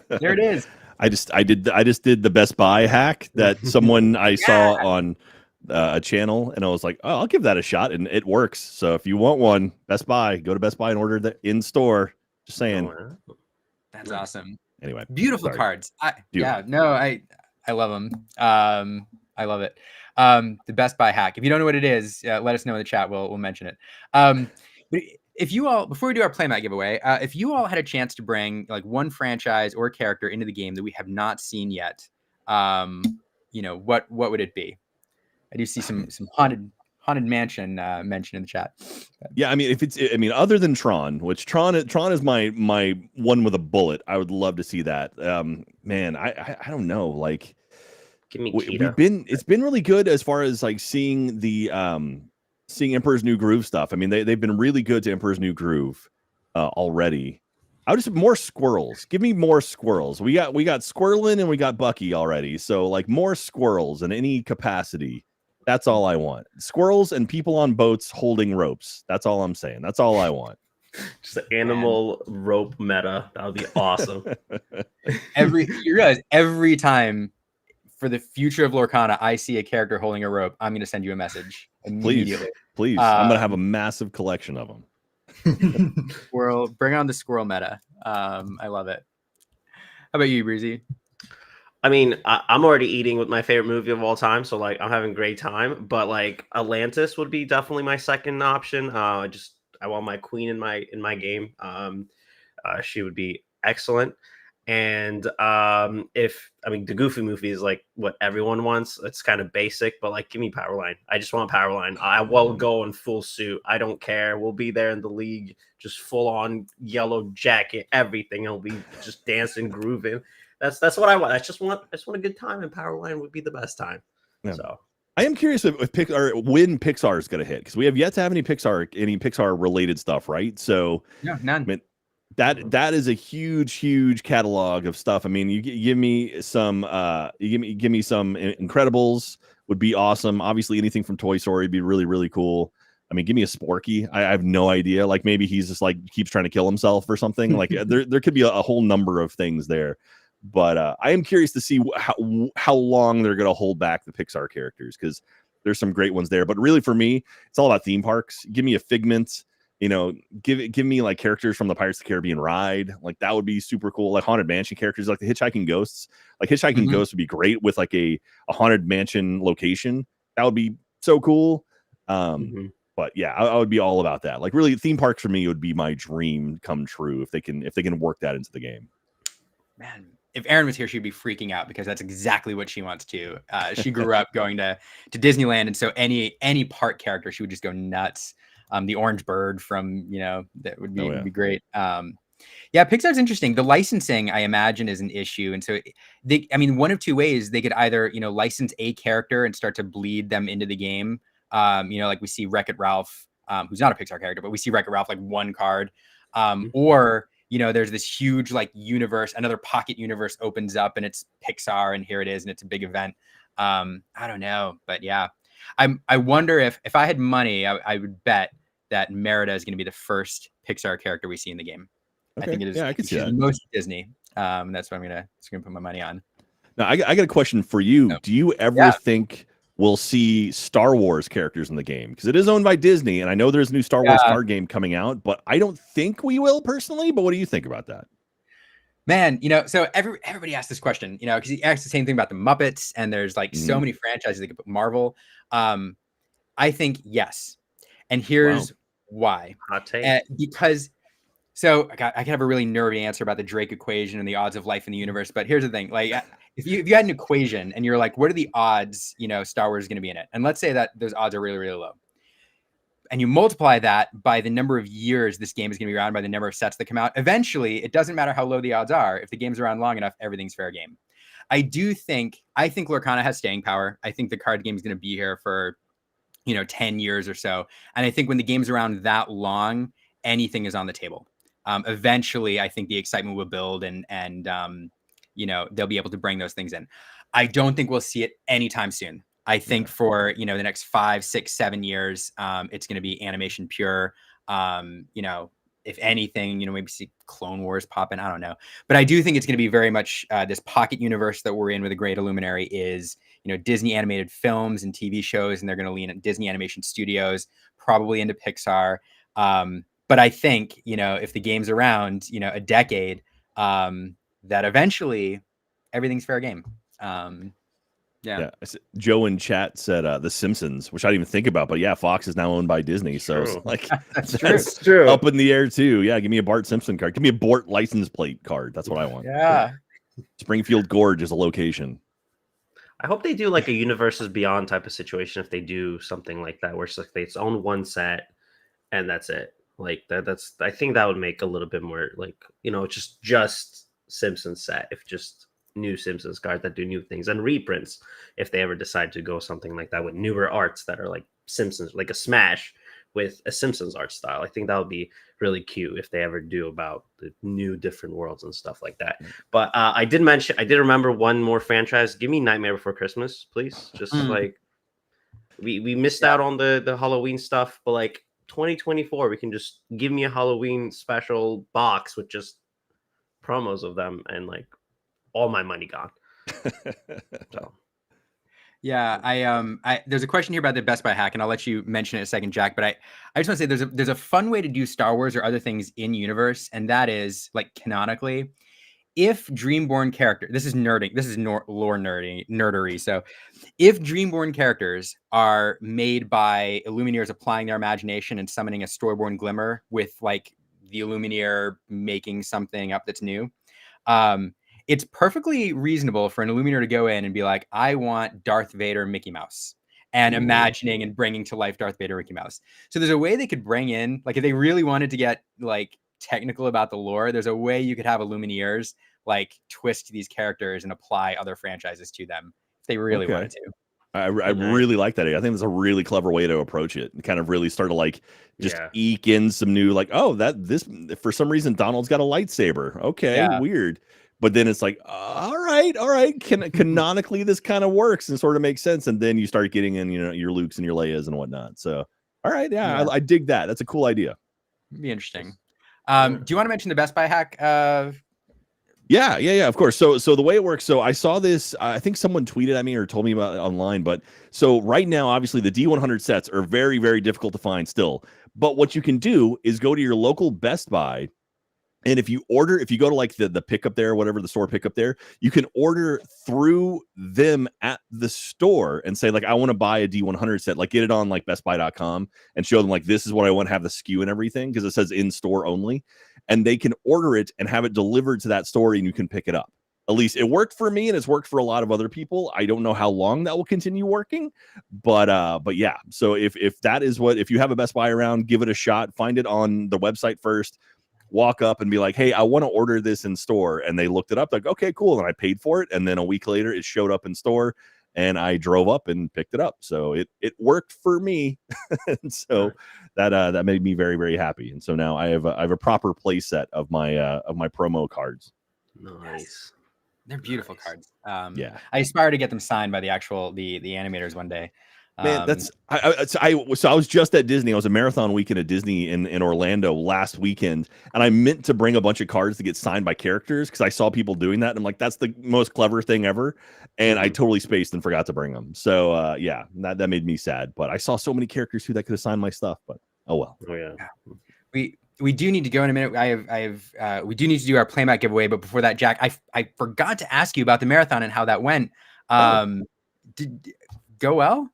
There it is. I just did the Best Buy hack that someone I saw on a channel, and I was like, oh, I'll give that a shot, and it works. So if you want one, Best Buy, go to Best Buy and order the in store. Just saying. That's awesome. Anyway, beautiful cards. I love them. I love it. The Best Buy hack. If you don't know what it is, let us know in the chat. We'll mention it. But if you all, before we do our playmat giveaway, if you all had a chance to bring like one franchise or character into the game that we have not seen yet, what would it be? I do see some haunted mansion mentioned in the chat. Yeah, I mean, other than Tron, which Tron is my one with a bullet. I would love to see that. Man, I don't know. Like, give me it's been really good as far as like seeing the seeing Emperor's New Groove stuff. I mean, they've been really good to Emperor's New Groove already. I would just more squirrels. Give me more squirrels. We got Squirrelin and we got Bucky already. So like more squirrels in any capacity. That's all I want. Squirrels and people on boats holding ropes. That's all I'm saying. That's all I want. Just an animal rope meta. That would be awesome. Every time for the future of Lorcana, I see a character holding a rope, I'm going to send you a message immediately. Please. I'm going to have a massive collection of them. Bring on the squirrel meta. I love it. How about you, Breezy? I mean, I'm already eating with my favorite movie of all time, so like I'm having a great time. But like Atlantis would be definitely my second option. I want my queen in my game. She would be excellent. And if I mean the Goofy movie is like what everyone wants, it's kind of basic, but like give me Powerline. I just want Powerline. I will go in full suit. I don't care. We'll be there in the league, just full on yellow jacket, everything. I'll be just dancing, grooving. That's what I want. I just want a good time, and Powerline would be the best time. Yeah. So I am curious if Pixar, when Pixar is going to hit, because we have yet to have any Pixar related stuff, right? So No, none. I mean, that is a huge catalog of stuff. I mean, you give me some give me some Incredibles would be awesome. Obviously, anything from Toy Story would be really cool. I mean, give me a Sporky. I have no idea. Like maybe he's just like keeps trying to kill himself or something. Like there could be a whole number of things there. But I am curious to see how long they're going to hold back the Pixar characters, because there's some great ones there. But really, for me, it's all about theme parks. Give me a Figment. You know, give me like characters from the Pirates of the Caribbean ride. Like that would be super cool. Like Haunted Mansion characters, like the Hitchhiking Ghosts. Like Hitchhiking Ghosts would be great with like a Haunted Mansion location. That would be so cool. But yeah, I would be all about that. Like really, theme parks for me would be my dream come true if they can work that into the game. Man, if Erin was here, she'd be freaking out because that's exactly what she wants to. She grew up going to Disneyland, and so any park character, she would just go nuts. The orange bird from, that would be great. Yeah, Pixar's interesting. The licensing, I imagine, is an issue. And so one of two ways. They could either, license a character and start to bleed them into the game. Like we see Wreck-It Ralph, who's not a Pixar character, but we see Wreck-It Ralph like one card. Or, there's this huge like universe, another pocket universe opens up and it's Pixar and here it is and it's a big event. I don't know, but yeah. I wonder if I had money, I would bet that Merida is going to be the first Pixar character we see in the game. Okay. I think it is. Yeah, I could see that. Most Disney. That's what I'm gonna put my money on. Now, I got a question for you. No. Do you ever think we'll see Star Wars characters in the game? Because it is owned by Disney, and I know there's a new Star Wars card game coming out, but I don't think we will personally. But what do you think about that? Man, so everybody asks this question, because he asks the same thing about the Muppets, and there's like so many franchises they could put Marvel. I think yes, and here's why. Hot take. Because so I can have a really nerdy answer about the Drake equation and the odds of life in the universe, but here's the thing: like if you had an equation and you're like, what are the odds, Star Wars is going to be in it, and let's say that those odds are really low. And you multiply that by the number of years this game is going to be around, by the number of sets that come out. Eventually, it doesn't matter how low the odds are. If the game's around long enough, everything's fair game. I think Lorcana has staying power. I think the card game is going to be here for, 10 years or so. And I think when the game's around that long, anything is on the table. Eventually, I think the excitement will build and they'll be able to bring those things in. I don't think we'll see it anytime soon. I think for, the next 5, 6, 7 years, it's going to be animation pure. If anything, maybe see Clone Wars pop in. I don't know. But I do think it's going to be very much this pocket universe that we're in with the Great Illuminary is, Disney animated films and TV shows, and they're going to lean at Disney Animation Studios, probably into Pixar. But I think, if the game's around, a decade, that eventually everything's fair game. Yeah. Joe in chat said The Simpsons, which I didn't even think about, but yeah, Fox is now owned by Disney, so it's like that's true. Up in the air too. Yeah, give me a Bart Simpson card. Give me a Bort license plate card. That's what I want. Yeah. Springfield Gorge is a location. I hope they do like a Universes Beyond type of situation if they do something like that, where it's like its own one set and that's it. Like that's I think that would make a little bit more like, just Simpsons set, if just new Simpsons cards that do new things, and reprints if they ever decide to go something like that with newer arts that are like Simpsons, like a Smash with a Simpsons art style. I think that would be really cute if they ever do about the new different worlds and stuff like that. But I did remember one more franchise. Give me Nightmare Before Christmas, please. Just like we missed out on the Halloween stuff, but like 2024, we can just give me a Halloween special box with just promos of them, and like all my money gone. So yeah, I there's a question here about the Best Buy hack, and I'll let you mention it in a second, Jack. But I just want to say there's a fun way to do Star Wars or other things in universe, and that is like canonically, if Dreamborn character, this is nerding, this is lore nerdery. So if Dreamborn characters are made by Illumineers applying their imagination and summoning a Storyborn Glimmer with like the Illumineer making something up that's new, It's perfectly reasonable for an Illuminator to go in and be like, I want Darth Vader Mickey Mouse, and imagining and bringing to life Darth Vader Mickey Mouse. So there's a way they could bring in, like, if they really wanted to get like technical about the lore, there's a way you could have Illumineers like twist these characters and apply other franchises to them if they really wanted to. I really like that. I think that's a really clever way to approach it, and kind of really start to like just eke in some new, like, oh, this for some reason Donald's got a lightsaber. Okay, weird. But then it's like, all right, canonically this kind of works and sort of makes sense. And then you start getting in, your Lukes and your Leias and whatnot. So, all right, I dig that. That's a cool idea. It'd be interesting. Do you want to mention the Best Buy hack? Yeah, of course. So the way it works, so I saw this, I think someone tweeted at me or told me about it online, but so right now, obviously the D100 sets are very, very difficult to find still. But what you can do is go to your local Best Buy, and if you go to like the pickup there, whatever the store pickup there, you can order through them at the store and say, like, I want to buy a D100 set, like get it on like bestbuy.com and show them like, this is what I want to have the SKU and everything, because it says in store only, and they can order it and have it delivered to that store and you can pick it up. At least it worked for me, and it's worked for a lot of other people. I don't know how long that will continue working, but yeah. So if that is if you have a Best Buy around, give it a shot. Find it on the website first. Walk up and be like, hey, I want to order this in store. And they looked it up, like, okay, cool. And I paid for it. And then a week later, it showed up in store, and I drove up and picked it up. So it worked for me. And so that made me very, very happy. And so now I have a proper play set of my promo cards. Nice. They're beautiful cards. I aspire to get them signed by the animators one day. Man, that's I was just at Disney. I was a marathon weekend at Disney in Orlando last weekend, and I meant to bring a bunch of cards to get signed by characters because I saw people doing that. And I'm like, that's the most clever thing ever, and I totally spaced and forgot to bring them. So that made me sad. But I saw so many characters too that could have signed my stuff. But oh well. Oh yeah. We do need to go in a minute. We do need to do our playmat giveaway, but before that, Jack, I forgot to ask you about the marathon and how that went. Did go well?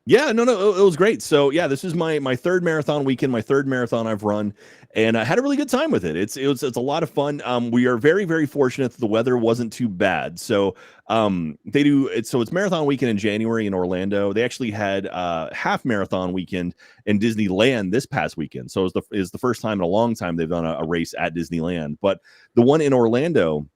Yeah, no, it was great. So yeah, this is my third marathon weekend, my third marathon I've run, and I had a really good time with it. It's a lot of fun. We are very, very fortunate that the weather wasn't too bad. So it's marathon weekend in January in Orlando. They actually had half marathon weekend in Disneyland this past weekend. So it's the first time in a long time they've done a race at Disneyland. But the one in Orlando,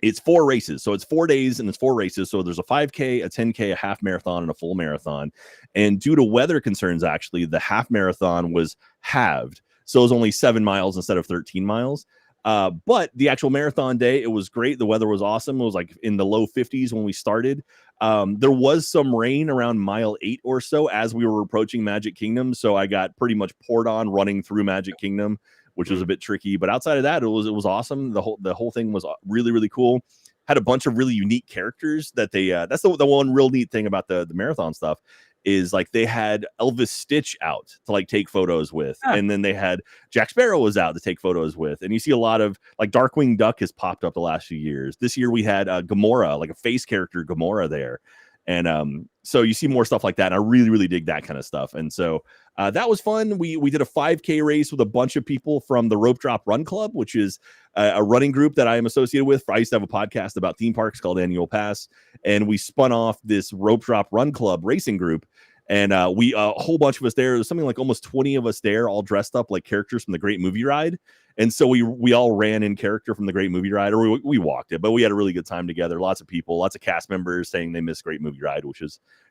it's 4 races. So it's 4 days and it's 4 races. So there's a 5K, a 10K, a half marathon, and a full marathon. And due to weather concerns, actually, the half marathon was halved. So it was only 7 miles instead of 13 miles. But the actual marathon day, it was great. The weather was awesome. It was like in the low 50s when we started. There was some rain around mile 8 or so as we were approaching Magic Kingdom. So I got pretty much poured on running through Magic Kingdom, which was a bit tricky, but outside of that, it was awesome. The whole thing was really, really cool. Had a bunch of really unique characters that they that's the one real neat thing about the marathon stuff is like they had Elvis Stitch out to like take photos with, and then they had Jack Sparrow was out to take photos with, and you see a lot of like Darkwing Duck has popped up the last few years. This year we had Gamora, like a face character Gamora there. And so you see more stuff like that. And I really, really dig that kind of stuff. And so that was fun. We did a 5K race with a bunch of people from the Rope Drop Run Club, which is a running group that I am associated with. I used to have a podcast about theme parks called Annual Pass. And we spun off this Rope Drop Run Club racing group. And we a whole bunch of us there. There's something like almost 20 of us there, all dressed up like characters from the Great Movie Ride. And so we all ran in character from the Great Movie Ride, or we walked it, but we had a really good time together. Lots of people, lots of cast members saying they miss GreatMovie Ride, which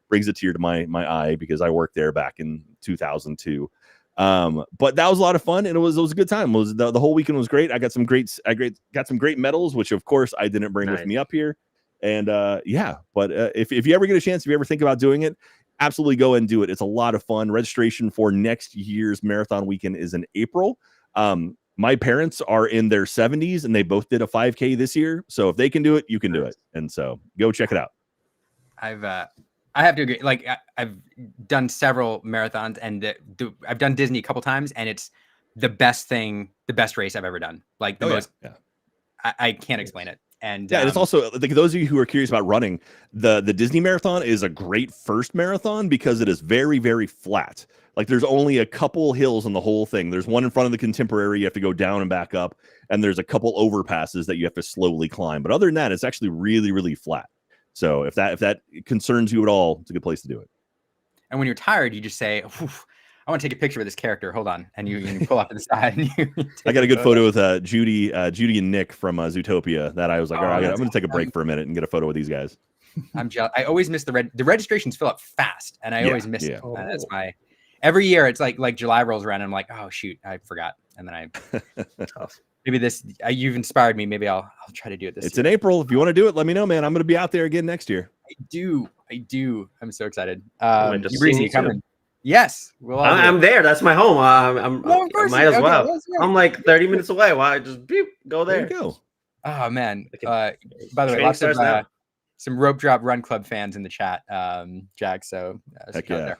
brings a tear to my eye because I worked there back in 2002. But that was a lot of fun, and it was a good time. The whole weekend was great. I got some great medals, which of course I didn't bring with me up here. And but if you ever get a chance, if you ever think about doing it, absolutely go and do it. It's a lot of fun. Registration for next year's marathon weekend is in April. My parents are in their 70s and they both did a 5K this year. So if they can do it, you can do it. And so go check it out. I have to agree. Like I've done several marathons, and I've done Disney a couple times, and it's the best race I've ever done. Like the most. Yeah. I can't explain it. And yeah, and it's also like those of you who are curious about running, the Disney marathon is a great first marathon because it is very, very flat. Like there's only a couple hills on the whole thing. There's one in front of the Contemporary you have to go down and back up, and there's a couple overpasses that you have to slowly climb. But other than that, it's actually really, really flat. So if that concerns you at all, it's a good place to do it. And when you're tired, you just say, I want to take a picture of this character. Hold on. And you pull off to the side. And I got a good photo with Judy and Nick from Zootopia that I was like, all right, I'm going to take a break for a minute and get a photo with these guys. I'm jealous. I always miss the registrations fill up fast, and I always miss it. Oh. That's my every year. It's like July rolls around, and I'm like, oh shoot, I forgot. And then maybe this you've inspired me. Maybe I'll try to do it this. It's year. in April. If you want to do it, let me know, man. I'm going to be out there again next year. I do. I'm so excited. You coming? Yes, I'm there. That's my home. Might as well. I'm like 30 minutes away. Why just go there? There you go. Oh man. By the way, lots of some Rope Drop Run Club fans in the chat, Jack. So heck yeah. There.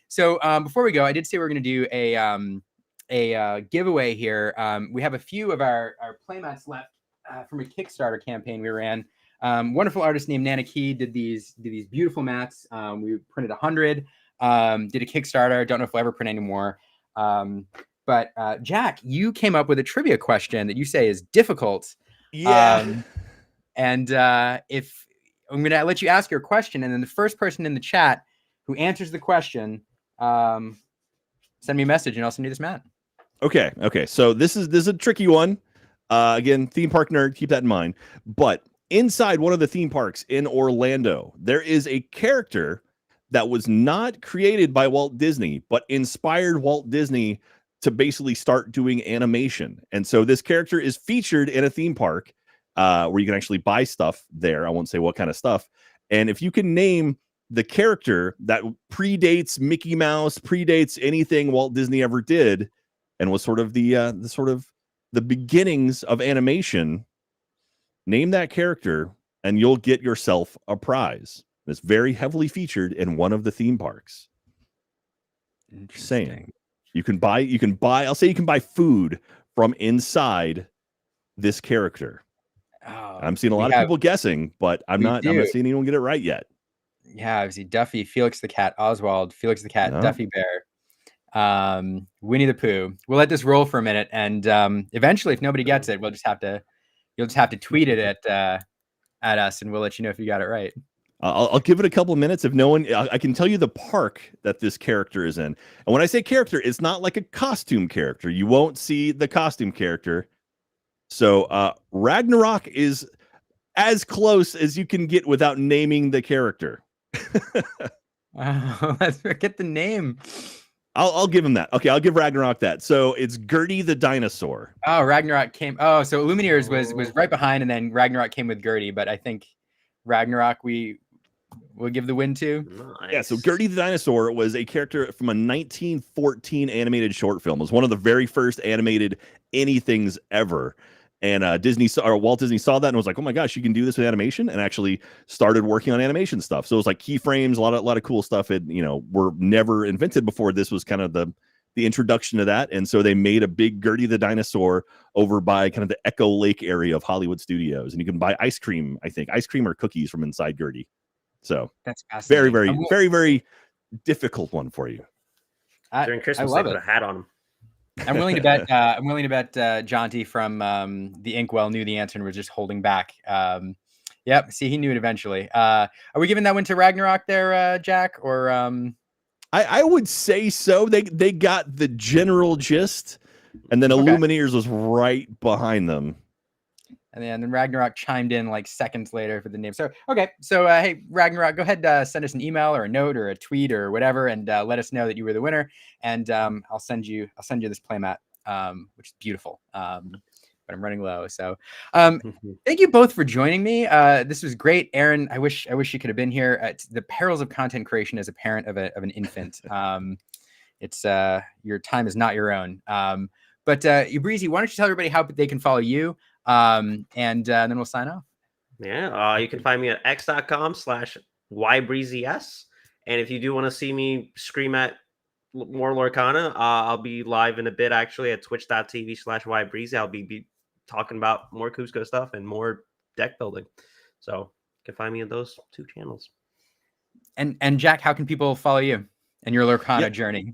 So before we go, I did say we are going to do a giveaway here. We have a few of our playmats left from a Kickstarter campaign we ran. Wonderful artist named Nana Key did these beautiful mats. We printed 100. Did a Kickstarter. Don't know if we'll ever print any more. But Jack, you came up with a trivia question that you say is difficult. Yeah. And if I'm going to let you ask your question, and then the first person in the chat who answers the question, send me a message, and I'll send you this mat. Okay. So this is a tricky one. Again, theme park nerd, keep that in mind. But inside one of the theme parks in Orlando, there is a character that was not created by Walt Disney, but inspired Walt Disney to basically start doing animation. And so this character is featured in a theme park where you can actually buy stuff there. I won't say what kind of stuff. And if you can name the character that predates Mickey Mouse, predates anything Walt Disney ever did, and was sort of the beginnings of animation, name that character and you'll get yourself a prize. It's very heavily featured in one of the theme parks. Saying you can buy, I'll say you can buy food from inside this character. Oh, I'm seeing a lot of people guessing, but I'm not seeing anyone get it right yet. Yeah, obviously Duffy, Felix the Cat, Oswald, Felix the Cat, Duffy Bear, Winnie the Pooh. We'll let this roll for a minute, and eventually, if nobody gets it, you'll just have to tweet it at us, and we'll let you know if you got it right. I'll give it a couple of minutes. If no one, I can tell you the park that this character is in. And when I say character, it's not like a costume character. You won't see the costume character. So Ragnarok is as close as you can get without naming the character. Let's get the name. I'll give him that. Okay, I'll give Ragnarok that. So it's Gertie the dinosaur. Oh, Ragnarok came. Oh, so Illumineers was right behind, and then Ragnarok came with Gertie. But I think Ragnarok we'll give the win to. Nice. Yeah, so Gertie the dinosaur was a character from a 1914 animated short film. It was one of the very first animated anythings ever. And Walt Disney saw that and was like, "Oh my gosh, you can do this with animation!" and actually started working on animation stuff. So it was like keyframes, a lot of cool stuff. It were never invented before. This was kind of the introduction to that. And so they made a big Gertie the dinosaur over by kind of the Echo Lake area of Hollywood Studios, and you can buy ice cream or cookies from inside Gertie. So that's fascinating. Very, very, very, very difficult one for you. During Christmas, they put a hat on him. I'm willing to bet. Jonty from the Inkwell knew the answer and was just holding back. Yep. See, he knew it eventually. Are we giving that one to Ragnarok there, Jack? Or I would say so. They got the general gist, and then Illumineers was right behind them. And then Ragnarok chimed in like seconds later for the name. So, okay. So, hey, Ragnarok, go ahead, send us an email or a note or a tweet or whatever, and let us know that you were the winner. And I'll send you this playmat, which is beautiful. But I'm running low. So, thank you both for joining me. This was great, Aaron. I wish you could have been here. It's the perils of content creation as a parent of an infant. It's your time is not your own. But ybreezy, why don't you tell everybody how they can follow you? And then we'll sign off. Yeah, you can find me at x.com/ybreezys. And if you do want to see me scream at more Lorcana, I'll be live in a bit actually at twitch.tv/ybreezy. I'll be talking about more Cusco stuff and more deck building. So you can find me in those 2 channels. And Jack, how can people follow you and your Lorcana journey?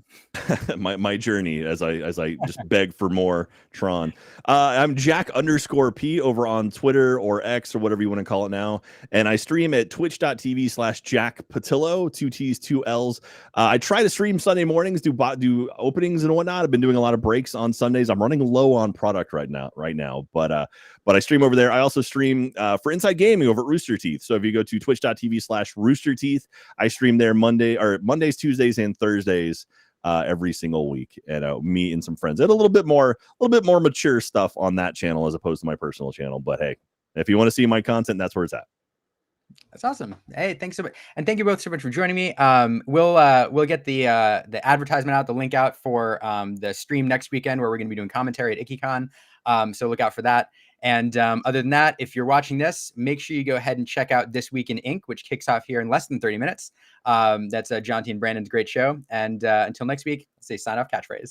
my journey as I just beg for more Tron. I'm Jack_P over on Twitter or X or whatever you want to call it now, and I stream at twitch.tv/Jack Pattillo, 2 T's 2 L's. I try to stream Sunday mornings, do openings and whatnot. I've been doing a lot of breaks on Sundays. I'm running low on product right now, but I stream over there. I also stream for Inside Gaming over at Rooster Teeth. So if you go to twitch.tv/Rooster Teeth, I stream there Mondays, Tuesdays, and Thursdays every single week. And me and some friends. And a little bit more mature stuff on that channel as opposed to my personal channel. But hey, if you want to see my content, that's where it's at. That's awesome. Hey, thanks so much, and thank you both so much for joining me. We'll get the advertisement out, the link out for the stream next weekend where we're going to be doing commentary at IkiCon. So look out for that. And other than that, if you're watching this, make sure you go ahead and check out This Week in Ink, which kicks off here in less than 30 minutes. That's Jonty and Brandon's great show. And until next week, say sign off catchphrase.